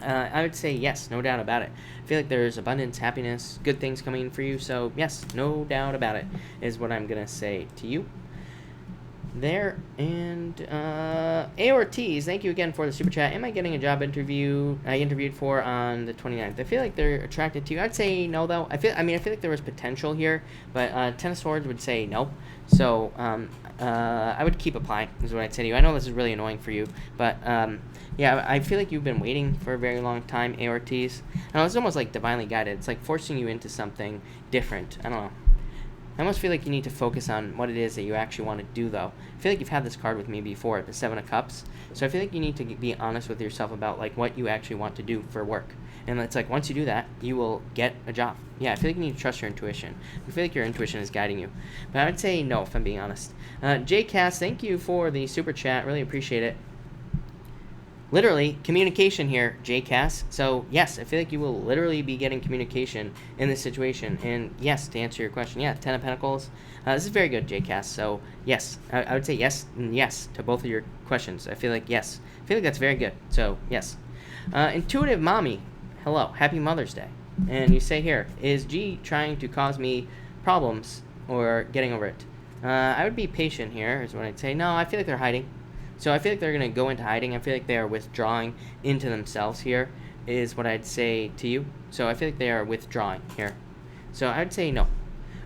I would say yes, no doubt about it. I feel like there's abundance, happiness, good things coming for you. So, yes, no doubt about it is what I'm going to say to you there. And Aortiz, thank you again for the super chat. Am I getting a job interview I interviewed for on the 29th? I feel like they're attracted to you. I'd say no, though. I feel like there was potential here, but Ten of Swords would say no. So, I would keep applying is what I'd say to you. I know this is really annoying for you, but yeah, I feel like you've been waiting for a very long time, Aortiz. And it's almost like divinely guided. It's like forcing you into something different. I don't know. I almost feel like you need to focus on what it is that you actually want to do, though. I feel like you've had this card with me before, the 7 of Cups. So I feel like you need to be honest with yourself about like what you actually want to do for work. And it's like once you do that, you will get a job. Yeah, I feel like you need to trust your intuition. I feel like your intuition is guiding you. But I would say no, if I'm being honest. J Cass, thank you for the super chat. Really appreciate it. Literally, communication here, JCass. So, yes, I feel like you will literally be getting communication in this situation. And, yes, to answer your question, yeah, 10 of Pentacles. This is very good, JCass. So, yes, I would say yes and yes to both of your questions. I feel like yes. I feel like that's very good. So, yes. Intuitive Mommy, hello, happy Mother's Day. And you say here, is G trying to cause me problems or getting over it? I would be patient here, is what I'd say. No, I feel like they're hiding. So I feel like they're going to go into hiding. I feel like they are withdrawing into themselves here is what I'd say to you. So I feel like they are withdrawing here. So I would say no.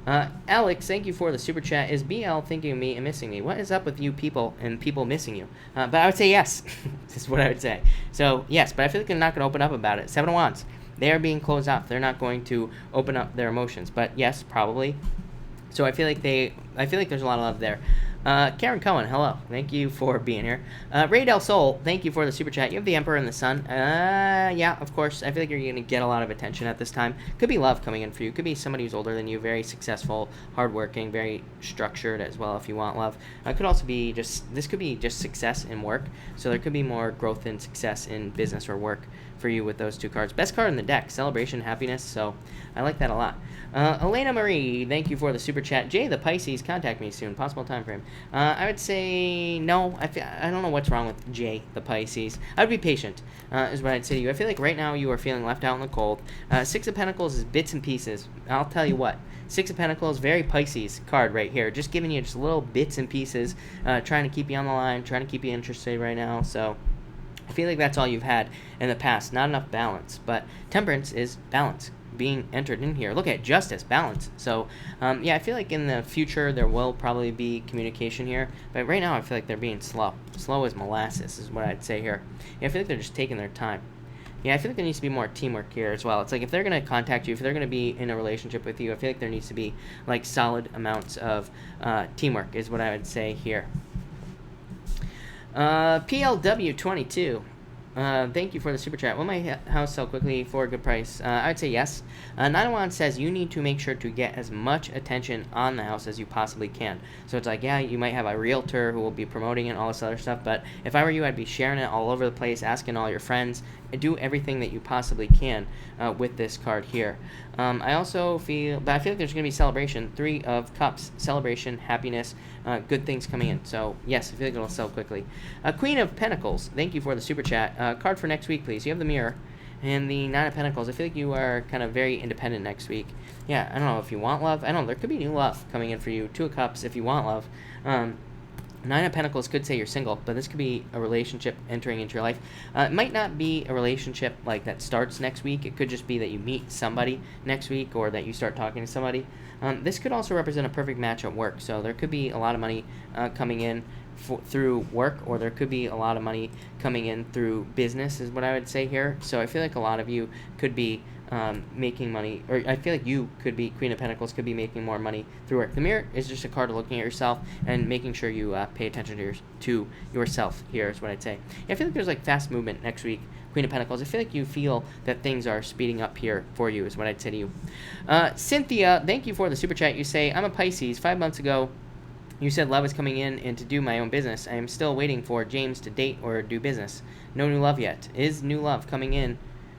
Alex, thank you for the super chat. Is BL thinking of me and missing me? What is up with you people and people missing you? But I would say yes. This is what I would say. So yes, but I feel like they're not going to open up about it. 7 of Wands. They are being closed off. They're not going to open up their emotions. But yes, probably. So I feel like there's a lot of love there. Karen Cohen, hello. Thank you for being here. Ray Del Sol, thank you for the super chat. You have the Emperor and the Sun. Yeah, of course. I feel like you're going to get a lot of attention at this time. Could be love coming in for you. Could be somebody who's older than you, very successful, hardworking, very structured as well if you want love. Could also be this could be just success in work. So there could be more growth and success in business or work for you with those two cards. Best card in the deck, celebration, happiness. So I like that a lot. Elena Marie, thank you for the super chat. Jay, the Pisces, contact me soon. Possible time frame. I would say no. I don't know what's wrong with Jay, the Pisces. I would be patient, is what I'd say to you. I feel like right now you are feeling left out in the cold. 6 of Pentacles is bits and pieces. I'll tell you what. 6 of Pentacles, very Pisces card right here. Just giving you just little bits and pieces, trying to keep you on the line, trying to keep you interested right now. So I feel like that's all you've had in the past. Not enough balance. But Temperance is balance being entered in here. Look at Justice, balance. So, yeah, I feel like in the future there will probably be communication here. But right now I feel like they're being slow. Slow as molasses is what I'd say here. Yeah, I feel like they're just taking their time. Yeah, I feel like there needs to be more teamwork here as well. It's like if they're going to contact you, if they're going to be in a relationship with you, I feel like there needs to be like solid amounts of teamwork is what I would say here. PLW22. Thank you for the super chat. Will my house sell quickly for a good price? I would say yes. Nanawan says you need to make sure to get as much attention on the house as you possibly can. So it's like, yeah, you might have a realtor who will be promoting it and all this other stuff, but if I were you, I'd be sharing it all over the place, asking all your friends, and do everything that you possibly can with this card here. I also feel, but I feel like there's going to be celebration. 3 of Cups, celebration, happiness, good things coming in. So yes, I feel like it'll sell quickly. Queen of Pentacles, thank you for the super chat. Card for next week, please. You have the Mirror and the 9 of Pentacles. I feel like you are kind of very independent next week. Yeah, I don't know if you want love. I don't know. There could be new love coming in for you. 2 of Cups if you want love. 9 of Pentacles could say you're single, but this could be a relationship entering into your life. It might not be a relationship like that starts next week. It could just be that you meet somebody next week or that you start talking to somebody. This could also represent a perfect match at work. So there could be a lot of money coming in through work, or there could be a lot of money coming in through business is what I would say here. So I feel like a lot of you could be making money, or I feel like you could be, Queen of Pentacles could be making more money through work. The Mirror is just a card of looking at yourself and making sure you pay attention to yourself here is what I'd say. I feel like there's like fast movement next week Queen of Pentacles. I feel like you feel that things are speeding up here for you, is what I'd say to you. Cynthia, thank you for the super chat. You say, I'm a Pisces. 5 months ago, you said love is coming in and to do my own business. I am still waiting for James to date or do business. No new love yet. Is new love coming in,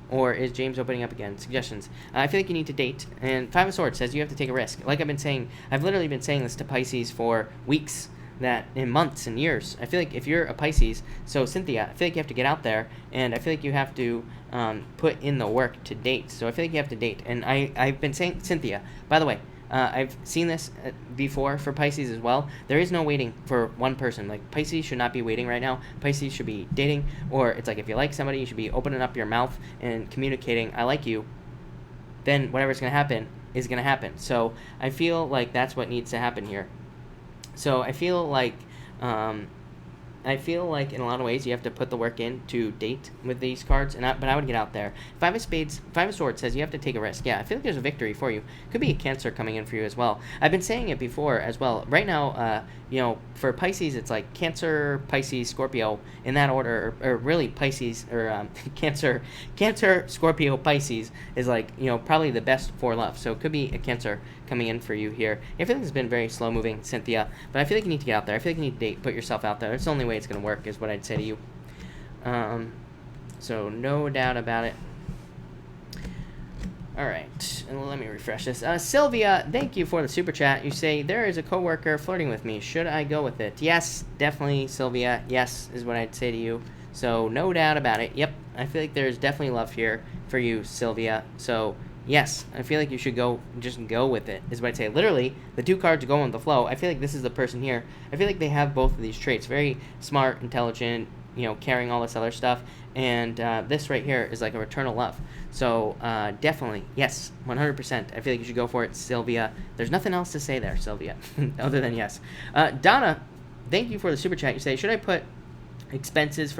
or is James opening up again? Suggestions. I feel like you need to date. And 5 of Swords says you have to take a risk. Like I've been saying, I've literally been saying this to Pisces for weeks, that in months and years. I feel like if you're a Pisces, so Cynthia, I feel like you have to get out there, and I feel like you have to put in the work to date. So I feel like you have to date. And I've been saying, Cynthia, by the way, I've seen this before for Pisces as well. There is no waiting for one person. Like, Pisces should not be waiting right now. Pisces should be dating, or it's like if you like somebody, you should be opening up your mouth and communicating, I like you. Then whatever's going to happen is going to happen. So I feel like that's what needs to happen here. So I feel like in a lot of ways you have to put the work in to date with these cards, but I would get out there. 5 of Spades, 5 of Swords says you have to take a risk. Yeah, I feel like there's a victory for you. Could be a Cancer coming in for you as well. I've been saying it before as well. Right now, for Pisces, it's like Cancer, Pisces, Scorpio, in that order, or really Pisces, or Cancer, Scorpio, Pisces is like, probably the best for love. So it could be a Cancer coming in for you here. I feel like it's been very slow moving, Cynthia, but I feel like you need to get out there. I feel like you need to date, put yourself out there. It's the only way it's going to work, is what I'd say to you. So no doubt about it. All right, and let me refresh this. Sylvia, thank you for the super chat. You say, there is a coworker flirting with me. Should I go with it? Yes, definitely, Sylvia. Yes, is what I'd say to you. So no doubt about it. Yep, I feel like there's definitely love here for you, Sylvia. So yes, I feel like you should just go with it, is what I'd say. Literally, the 2 cards go on the flow. I feel like this is the person here. I feel like they have both of these traits. Very smart, intelligent, caring, all this other stuff. And this right here is like a maternal love. So definitely, yes, 100%. I feel like you should go for it, Sylvia. There's nothing else to say there, Sylvia, other than yes. Donna, thank you for the super chat. You say, should I put expenses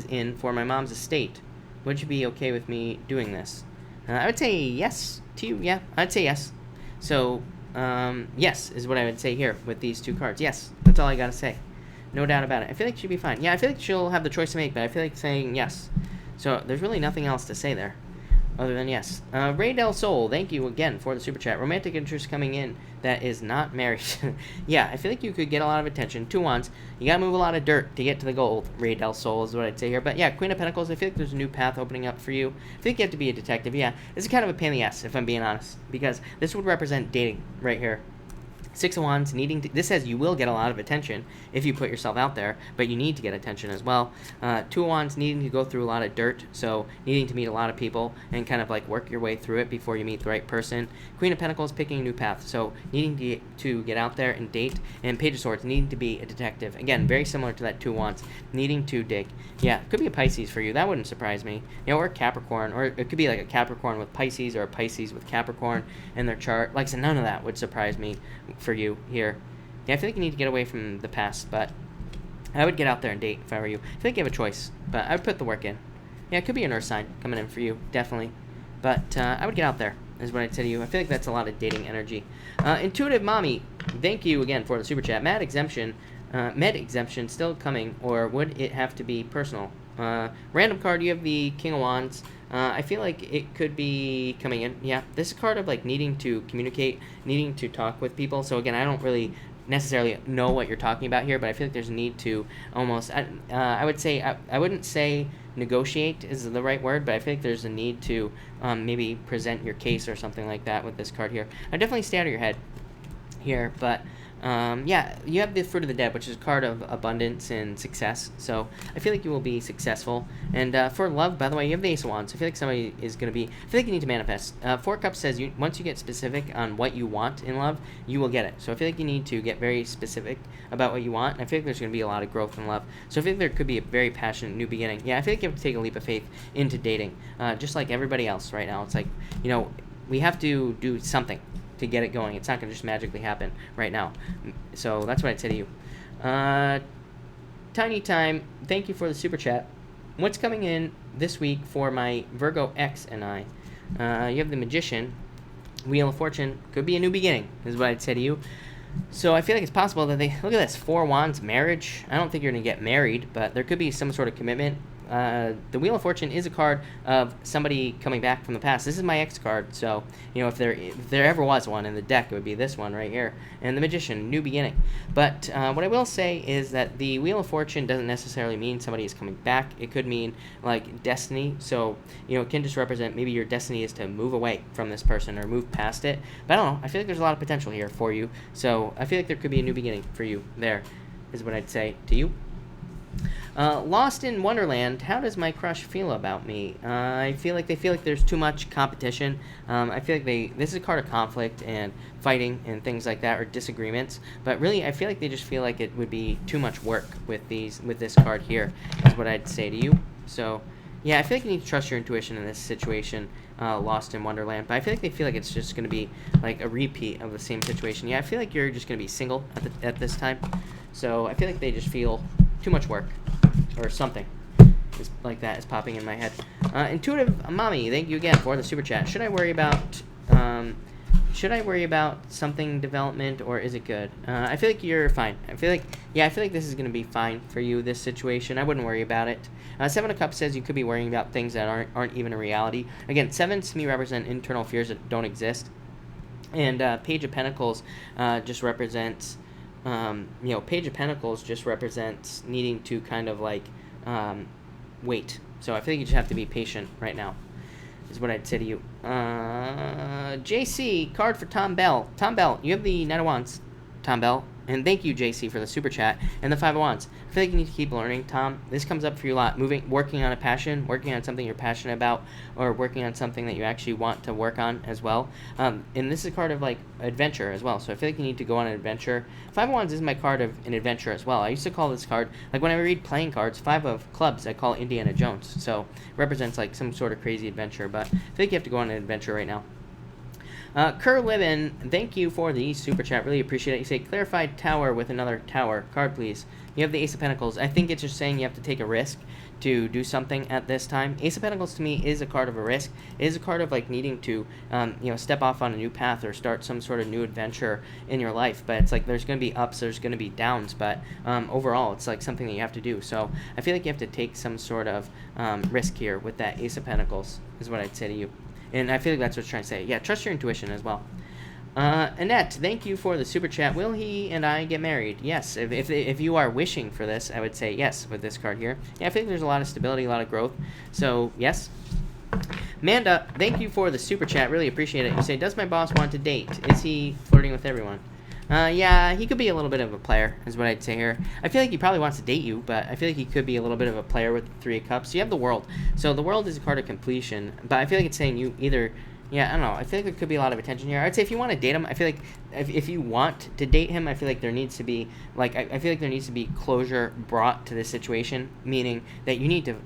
in for my mom's estate? Would you be okay with me doing this? I would say yes to you. Yeah, I'd say yes. So, yes is what I would say here with these 2 cards. Yes, that's all I got to say. No doubt about it. I feel like she'll be fine. Yeah, I feel like she'll have the choice to make, but I feel like saying yes. So there's really nothing else to say there other than yes. Ray Del Sol, thank you again for the super chat. Romantic interest coming in that is not married. Yeah, I feel like you could get a lot of attention. 2 wands. You got to move a lot of dirt to get to the gold. Ray Del Sol is what I'd say here. But yeah, Queen of Pentacles, I feel like there's a new path opening up for you. I think you have to be a detective. Yeah, this is kind of a pain in the ass, if I'm being honest, because this would represent dating right here. 6 of Wands, this says you will get a lot of attention if you put yourself out there, but you need to get attention as well. 2 of Wands, needing to go through a lot of dirt, so needing to meet a lot of people and kind of like work your way through it before you meet the right person. Queen of Pentacles, picking a new path, so needing to get out there and date. And Page of Swords, needing to be a detective. Again, very similar to that 2 of Wands, needing to dig. Yeah, it could be a Pisces for you. That wouldn't surprise me. Or a Capricorn, or it could be like a Capricorn with Pisces, or a Pisces with Capricorn in their chart. Like I said, none of that would surprise me for you here. Yeah, I feel like you need to get away from the past, but I would get out there and date if I were you. I feel like you have a choice, but I would put the work in. Yeah, it could be an earth sign coming in for you, definitely. But I would get out there, is what I'd say to you. I feel like that's a lot of dating energy. Intuitive Mommy, thank you again for the super chat. Med exemption still coming, or would it have to be personal? Random card, you have the King of Wands. I feel like it could be coming in. Yeah, this is a card of like needing to communicate, needing to talk with people. So again, I don't really necessarily know what you're talking about here, but I feel like there's a need to almost, I would say, I wouldn't say negotiate is the right word, but I feel like there's a need to maybe present your case or something like that with this card here. I'd definitely stay out of your head here, but yeah, you have the Fruit of the Dead, which is a card of abundance and success, so I feel like you will be successful. And for love, by the way, you have the Ace of Wands. I feel like somebody is going to be, I feel like you need to manifest. 4 Cups says once you get specific on what you want in love, you will get it. So I feel like you need to get very specific about what you want, and I feel like there's going to be a lot of growth in love. So I feel like there could be a very passionate new beginning. Yeah, I feel like you have to take a leap of faith into dating, just like everybody else right now. It's like, we have to do something to get it going. It's not going to just magically happen right now. So that's what I'd say to you. Tiny Time, thank you for the super chat. What's coming in this week for my Virgo X and I? You have the Magician. Wheel of Fortune. Could be a new beginning, is what I'd say to you. So I feel like it's possible that look at this, 4 Wands, marriage. I don't think you're going to get married, but there could be some sort of commitment. the Wheel of Fortune is a card of somebody coming back from the past. This is my ex card, so, you know, if there ever was one in the deck, it would be this one right here. And the Magician, new beginning. But what I will say is that the Wheel of Fortune doesn't necessarily mean somebody is coming back. It could mean, like, destiny. So, you know, it can just represent maybe your destiny is to move away from this person or move past it. But I don't know. I feel like there's a lot of potential here for you. So I feel like there could be a new beginning for you there, is what I'd say to you. Lost in Wonderland, how does my crush feel about me? I feel like they feel like there's too much competition. I feel like this is a card of conflict and fighting and things like that, or disagreements. But really, I feel like they just feel like it would be too much work with this card here, is what I'd say to you. So, yeah, I feel like you need to trust your intuition in this situation, Lost in Wonderland. But I feel like they feel like it's just going to be like a repeat of the same situation. Yeah, I feel like you're just going to be single at this time. So I feel like they just feel too much work, or something like that is popping in my head. Intuitive Mommy, thank you again for the super chat. Should I worry about something development, or is it good? I feel like you're fine. I feel like this is gonna be fine for you, this situation. I wouldn't worry about it. Seven of Cups says you could be worrying about things that aren't even a reality. Again, sevens to me represent internal fears that don't exist, and Page of Pentacles just represents. Page of Pentacles just represents needing to kind of like wait. So I feel like you just have to be patient right now, is what I'd say to you. JC, card for Tom Bell. Tom Bell, you have the Knight of Wands, Tom Bell. And thank you, JC, for the super chat and the Five of Wands. I feel like you need to keep learning, Tom. This comes up for you a lot. Working on a passion, working on something you're passionate about, or working on something that you actually want to work on as well. And this is a card of, like, adventure as well. So I feel like you need to go on an adventure. Five of Wands is my card of an adventure as well. I used to call this card, like, when I read playing cards, Five of Clubs, I call Indiana Jones. So it represents, like, some sort of crazy adventure. But I feel like you have to go on an adventure right now. Kerr Libin, thank you for the super chat. Really appreciate it. You say, clarified tower with another tower. Card, please. You have the Ace of Pentacles. I think it's just saying you have to take a risk to do something at this time. Ace of Pentacles to me is a card of a risk. It is a card of, like, needing to, step off on a new path or start some sort of new adventure in your life. But it's like there's going to be ups, there's going to be downs. But overall, it's like something that you have to do. So I feel like you have to take some sort of risk here with that Ace of Pentacles, is what I'd say to you. And I feel like that's what it's trying to say. Yeah, trust your intuition as well. Annette, thank you for the super chat. Will he and I get married? Yes. If you are wishing for this, I would say yes with this card here. Yeah, I think there's a lot of stability, a lot of growth. So, yes. Amanda, thank you for the super chat. Really appreciate it. You say, does my boss want to date? Is he flirting with everyone? Yeah, he could be a little bit of a player, is what I'd say here. I feel like he probably wants to date you, but I feel like he could be a little bit of a player with the Three of Cups. You have the World. So the World is a card of completion, but I feel like it's saying you either... Yeah, I don't know. I feel like there could be a lot of attention here. I'd say if you want to date him, I feel like if you want to date him, I feel like there needs to be, like, I feel like there needs to be closure brought to this situation, meaning that you need to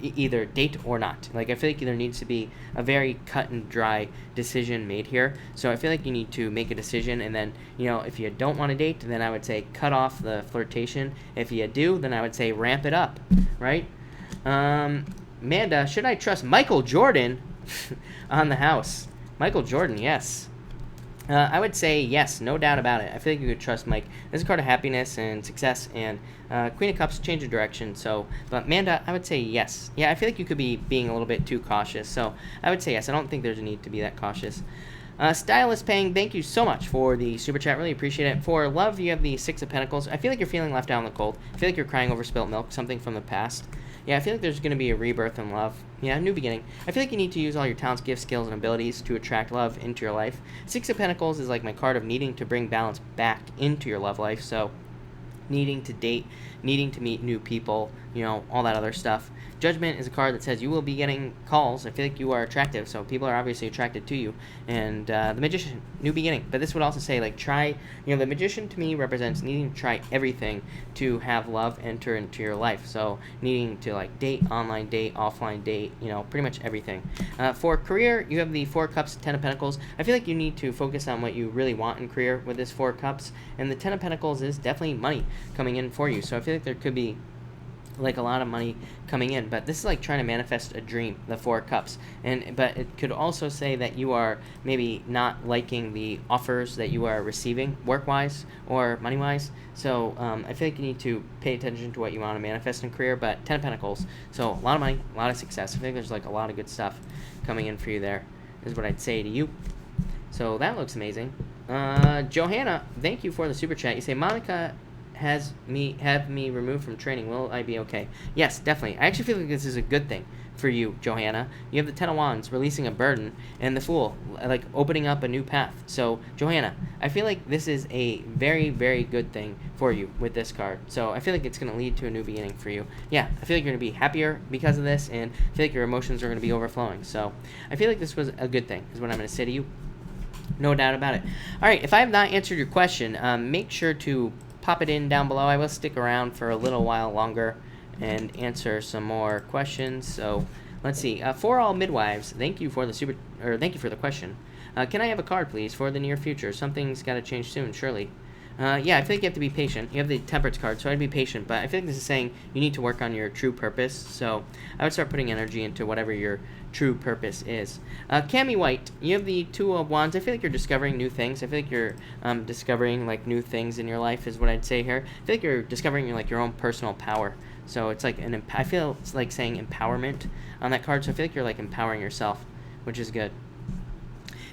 either date or not. Like, I feel like there needs to be a very cut and dry decision made here. So I feel like you need to make a decision, and then, if you don't want to date, then I would say cut off the flirtation. If you do, then I would say ramp it up, right? Amanda, should I trust Michael Jordan on the house? Michael Jordan, yes. I would say yes, no doubt about it. I feel like you could trust Mike. This is a card of happiness and success, and Queen of Cups, change of direction. So, but Amanda, I would say yes. Yeah, I feel like you could be being a little bit too cautious. So I would say yes. I don't think there's a need to be that cautious. Stylist Paying, thank you so much for the super chat. Really appreciate it. For love, you have the Six of Pentacles. I feel like you're feeling left out in the cold. I feel like you're crying over spilt milk, something from the past. Yeah, I feel like there's going to be a rebirth in love. Yeah, new beginning. I feel like you need to use all your talents, gifts, skills, and abilities to attract love into your life. Six of Pentacles is like my card of needing to bring balance back into your love life. So, needing to date, needing to meet new people, all that other stuff. Judgment is a card that says you will be getting calls. I feel like you are attractive, so people are obviously attracted to you. And the Magician, new beginning. But this would also say, like, try, the Magician to me represents needing to try everything to have love enter into your life. So needing to, like, date, online date, offline date, pretty much everything. For career, you have the Four of Cups, Ten of Pentacles. I feel like you need to focus on what you really want in career with this Four of Cups. And the Ten of Pentacles is definitely money coming in for you. So I feel like there could be like a lot of money coming in, but this is like trying to manifest a dream, the Four of Cups. But it could also say that you are maybe not liking the offers that you are receiving work-wise or money-wise. So I feel like you need to pay attention to what you want to manifest in career. But 10 of Pentacles, so a lot of money, a lot of success. I think there's like a lot of good stuff coming in for you there, is what I'd say to you. So that looks amazing. Johanna, thank you for the super chat. You say, Monica have me removed from training. Will I be okay? Yes, definitely. I actually feel like this is a good thing for you, Johanna. You have the Ten of Wands, releasing a burden, and the Fool, like opening up a new path. So, Johanna, I feel like this is a very, very good thing for you with this card. So, I feel like it's going to lead to a new beginning for you. Yeah, I feel like you're going to be happier because of this, and I feel like your emotions are going to be overflowing. So, I feel like this was a good thing, is what I'm going to say to you. No doubt about it. All right, if I have not answered your question, make sure to pop it in down below. I will stick around for a little while longer and answer some more questions. So let's see. For all midwives, thank you for the question. Can I have a card, please, for the near future? Something's got to change soon, surely. Yeah, I feel like you have to be patient. You have the Temperance card, so I'd be patient. But I feel like this is saying you need to work on your true purpose. So I would start putting energy into whatever your true purpose is. Cami White, you have the Two of Wands. I feel like you're discovering new things. I feel like you're discovering like new things in your life is what I'd say here. I feel like you're discovering like your own personal power. So it's like I feel it's like saying empowerment on that card. So I feel like you're like empowering yourself, which is good.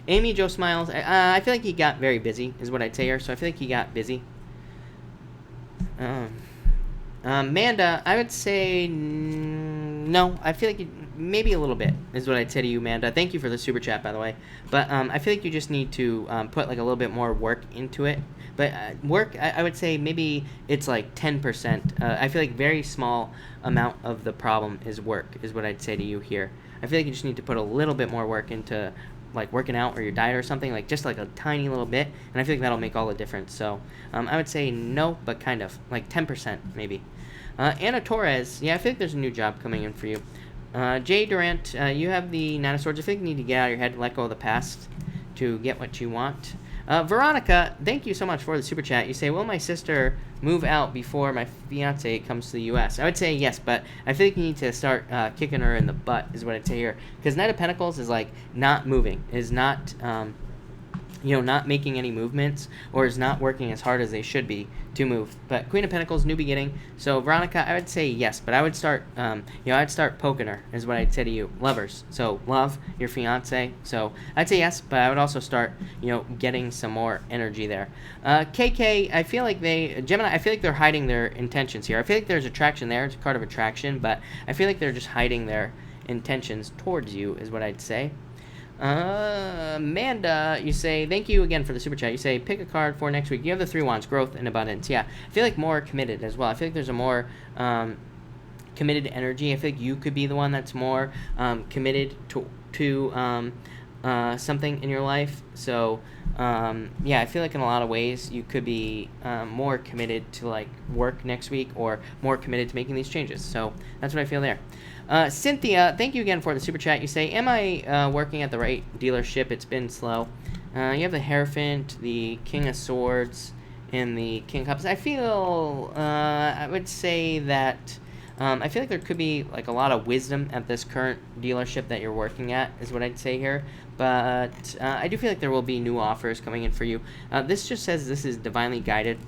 Amy Joe Smiles, I feel like he got very busy, is what I'd say here. So I feel like he got busy. Amanda, I would say no. I feel like maybe a little bit is what I'd say to you, Amanda. Thank you for the super chat, by the way. But I feel like you just need to put like a little bit more work into it. But work, I would say maybe it's like 10%. I feel like very small amount of the problem is work, is what I'd say to you here. I feel like you just need to put a little bit more work into like working out or your diet or something, like just like a tiny little bit, and I feel like that'll make all the difference. So I would say no, but kind of like 10% maybe. Anna Torres, yeah, I feel like there's a new job coming in for you. Jay Durant, you have the Nine of Swords. I think you need to get out of your head and let go of the past to get what you want. Veronica, thank you so much for the super chat. You say, will my sister move out before my fiance comes to the U.S.? I would say yes, but I feel like you need to start kicking her in the butt is what I'd say here. Because Knight of Pentacles is like not moving, is not not making any movements, or is not working as hard as they should be to move. But Queen of Pentacles, new beginning. So Veronica, I would say yes, but I would start, I'd start poking her, is what I'd say to you. Lovers, so love your fiance. So I'd say yes, but I would also start, getting some more energy there. KK, I feel like Gemini, I feel like they're hiding their intentions here. I feel like there's attraction there. It's a card of attraction, but I feel like they're just hiding their intentions towards you, is what I'd say. Amanda, you say, thank you again for the super chat. You say, pick a card for next week. You have the Three of Wands, growth and abundance. Yeah, I feel like more committed as well. I feel like there's a more committed energy. I feel like you could be the one that's more committed to something in your life. So, yeah, I feel like in a lot of ways you could be more committed to like work next week, or more committed to making these changes. So that's what I feel there. Cynthia, thank you again for the super chat. You say, am I working at the right dealership? It's been slow. You have the Hierophant, the King of Swords, and the King of Cups. I feel, I would say that I feel like there could be like a lot of wisdom at this current dealership that you're working at, is what I'd say here. But I do feel like there will be new offers coming in for you. This just says this is divinely guided.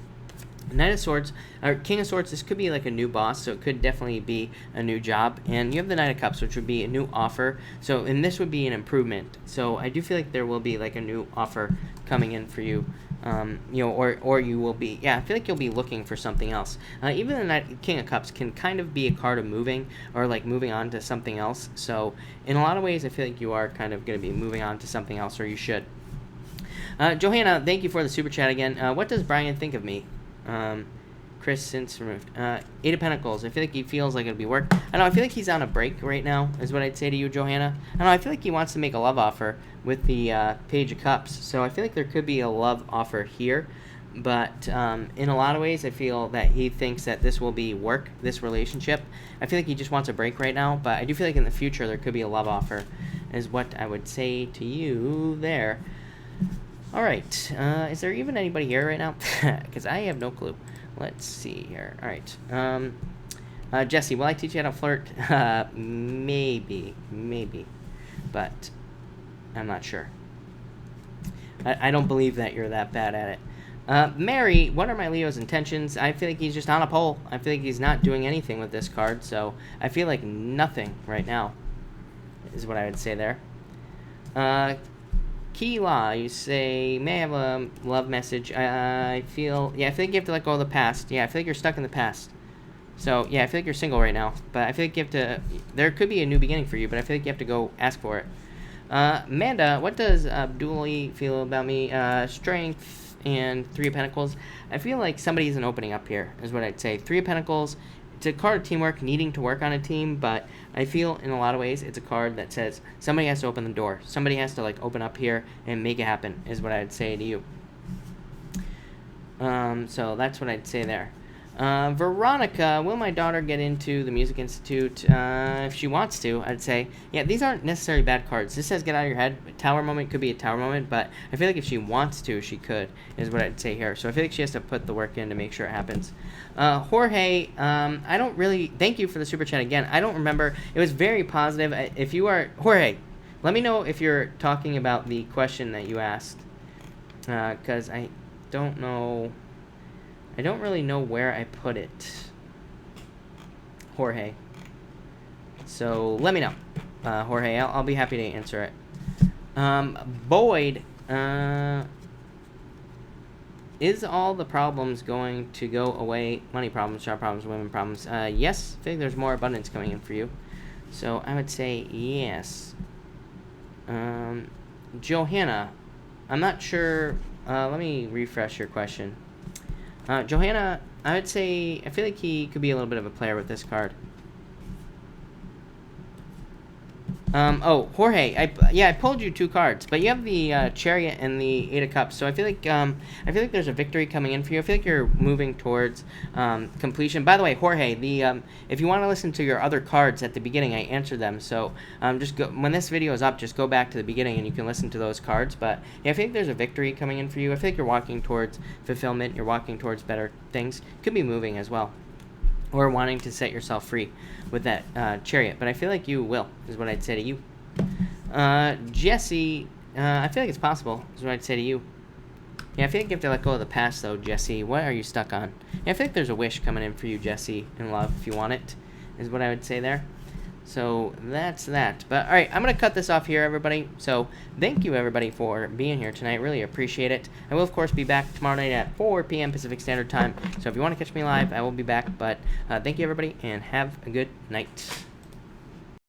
Knight of Swords, or King of Swords, this could be like a new boss, so it could definitely be a new job. And you have the Knight of Cups, which would be a new offer. So, and this would be an improvement. So I do feel like there will be like a new offer coming in for you. Or you will be, I feel like you'll be looking for something else. Even the King of Cups can kind of be a card of moving, or like moving on to something else. So in a lot of ways, I feel like you are kind of going to be moving on to something else, or you should. Johanna, thank you for the super chat again. What does Brian think of me? Chris since removed. Eight of Pentacles. I feel like he feels like it'll be work. I feel like he's on a break right now, is what I'd say to you, Johanna. I feel like he wants to make a love offer with the Page of Cups. So I feel like there could be a love offer here. But in a lot of ways, I feel that he thinks that this will be work, this relationship. I feel like he just wants a break right now. But I do feel like in the future, there could be a love offer, is what I would say to you there. All right, is there even anybody here right now? Because I have no clue. Let's see here. All right. Jesse, will I teach you how to flirt? Maybe. But I'm not sure. I don't believe that you're that bad at it. Mary, what are my Leo's intentions? I feel like he's just on a pole. I feel like he's not doing anything with this card, so I feel like nothing right now is what I would say there. Keela, you say, may I have a love message? I feel like you have to let go of the past. Yeah, I feel like you're stuck in the past. So, yeah, I feel like you're single right now. But I feel like you have to, there could be a new beginning for you, but I feel like you have to go ask for it. Amanda, what does Abduli feel about me? Strength and Three of Pentacles. I feel like somebody isn't opening up here, is what I'd say. Three of Pentacles, it's a card of teamwork, needing to work on a team, but I feel in a lot of ways it's a card that says somebody has to open the door. Somebody has to, like, open up here and make it happen, is what I'd say to you. So that's what I'd say there. Veronica, will my daughter get into the Music Institute? If she wants to, I'd say. Yeah, these aren't necessarily bad cards. This says get out of your head. Tower moment could be a tower moment, but I feel like if she wants to, she could, is what I'd say here. So I feel like she has to put the work in to make sure it happens. Jorge, I don't really... Thank you for the super chat again. I don't remember. It was very positive. If you are... Jorge, let me know if you're talking about the question that you asked. Because I don't know... I don't really know where I put it, Jorge. So let me know, Jorge. I'll be happy to answer it. Boyd, is all the problems going to go away? Money problems, job problems, women problems. Yes, I think there's more abundance coming in for you. So I would say yes. Johanna, I'm not sure. Let me refresh your question. Johanna, I would say, I feel like he could be a little bit of a player with this card. Jorge, I pulled you 2 cards, but you have the Chariot and the Eight of Cups, so I feel like there's a victory coming in for you. I feel like you're moving towards completion. By the way, Jorge, if you want to listen to your other cards at the beginning, I answered them, so just go, when this video is up, just go back to the beginning and you can listen to those cards. But yeah, I feel like there's a victory coming in for you. I feel like you're walking towards fulfillment, you're walking towards better things. Could be moving as well, or wanting to set yourself free with that Chariot. But I feel like you will, is what I'd say to you. Jesse, I feel like it's possible, is what I'd say to you. Yeah, I feel like you have to let go of the past, though, Jesse. What are you stuck on? Yeah, I feel like there's a wish coming in for you, Jesse, in love, if you want it, is what I would say there. So that's that. But, all right, I'm going to cut this off here, everybody. So thank you, everybody, for being here tonight. Really appreciate it. I will, of course, be back tomorrow night at 4 p.m. Pacific Standard Time. So if you want to catch me live, I will be back. But thank you, everybody, and have a good night.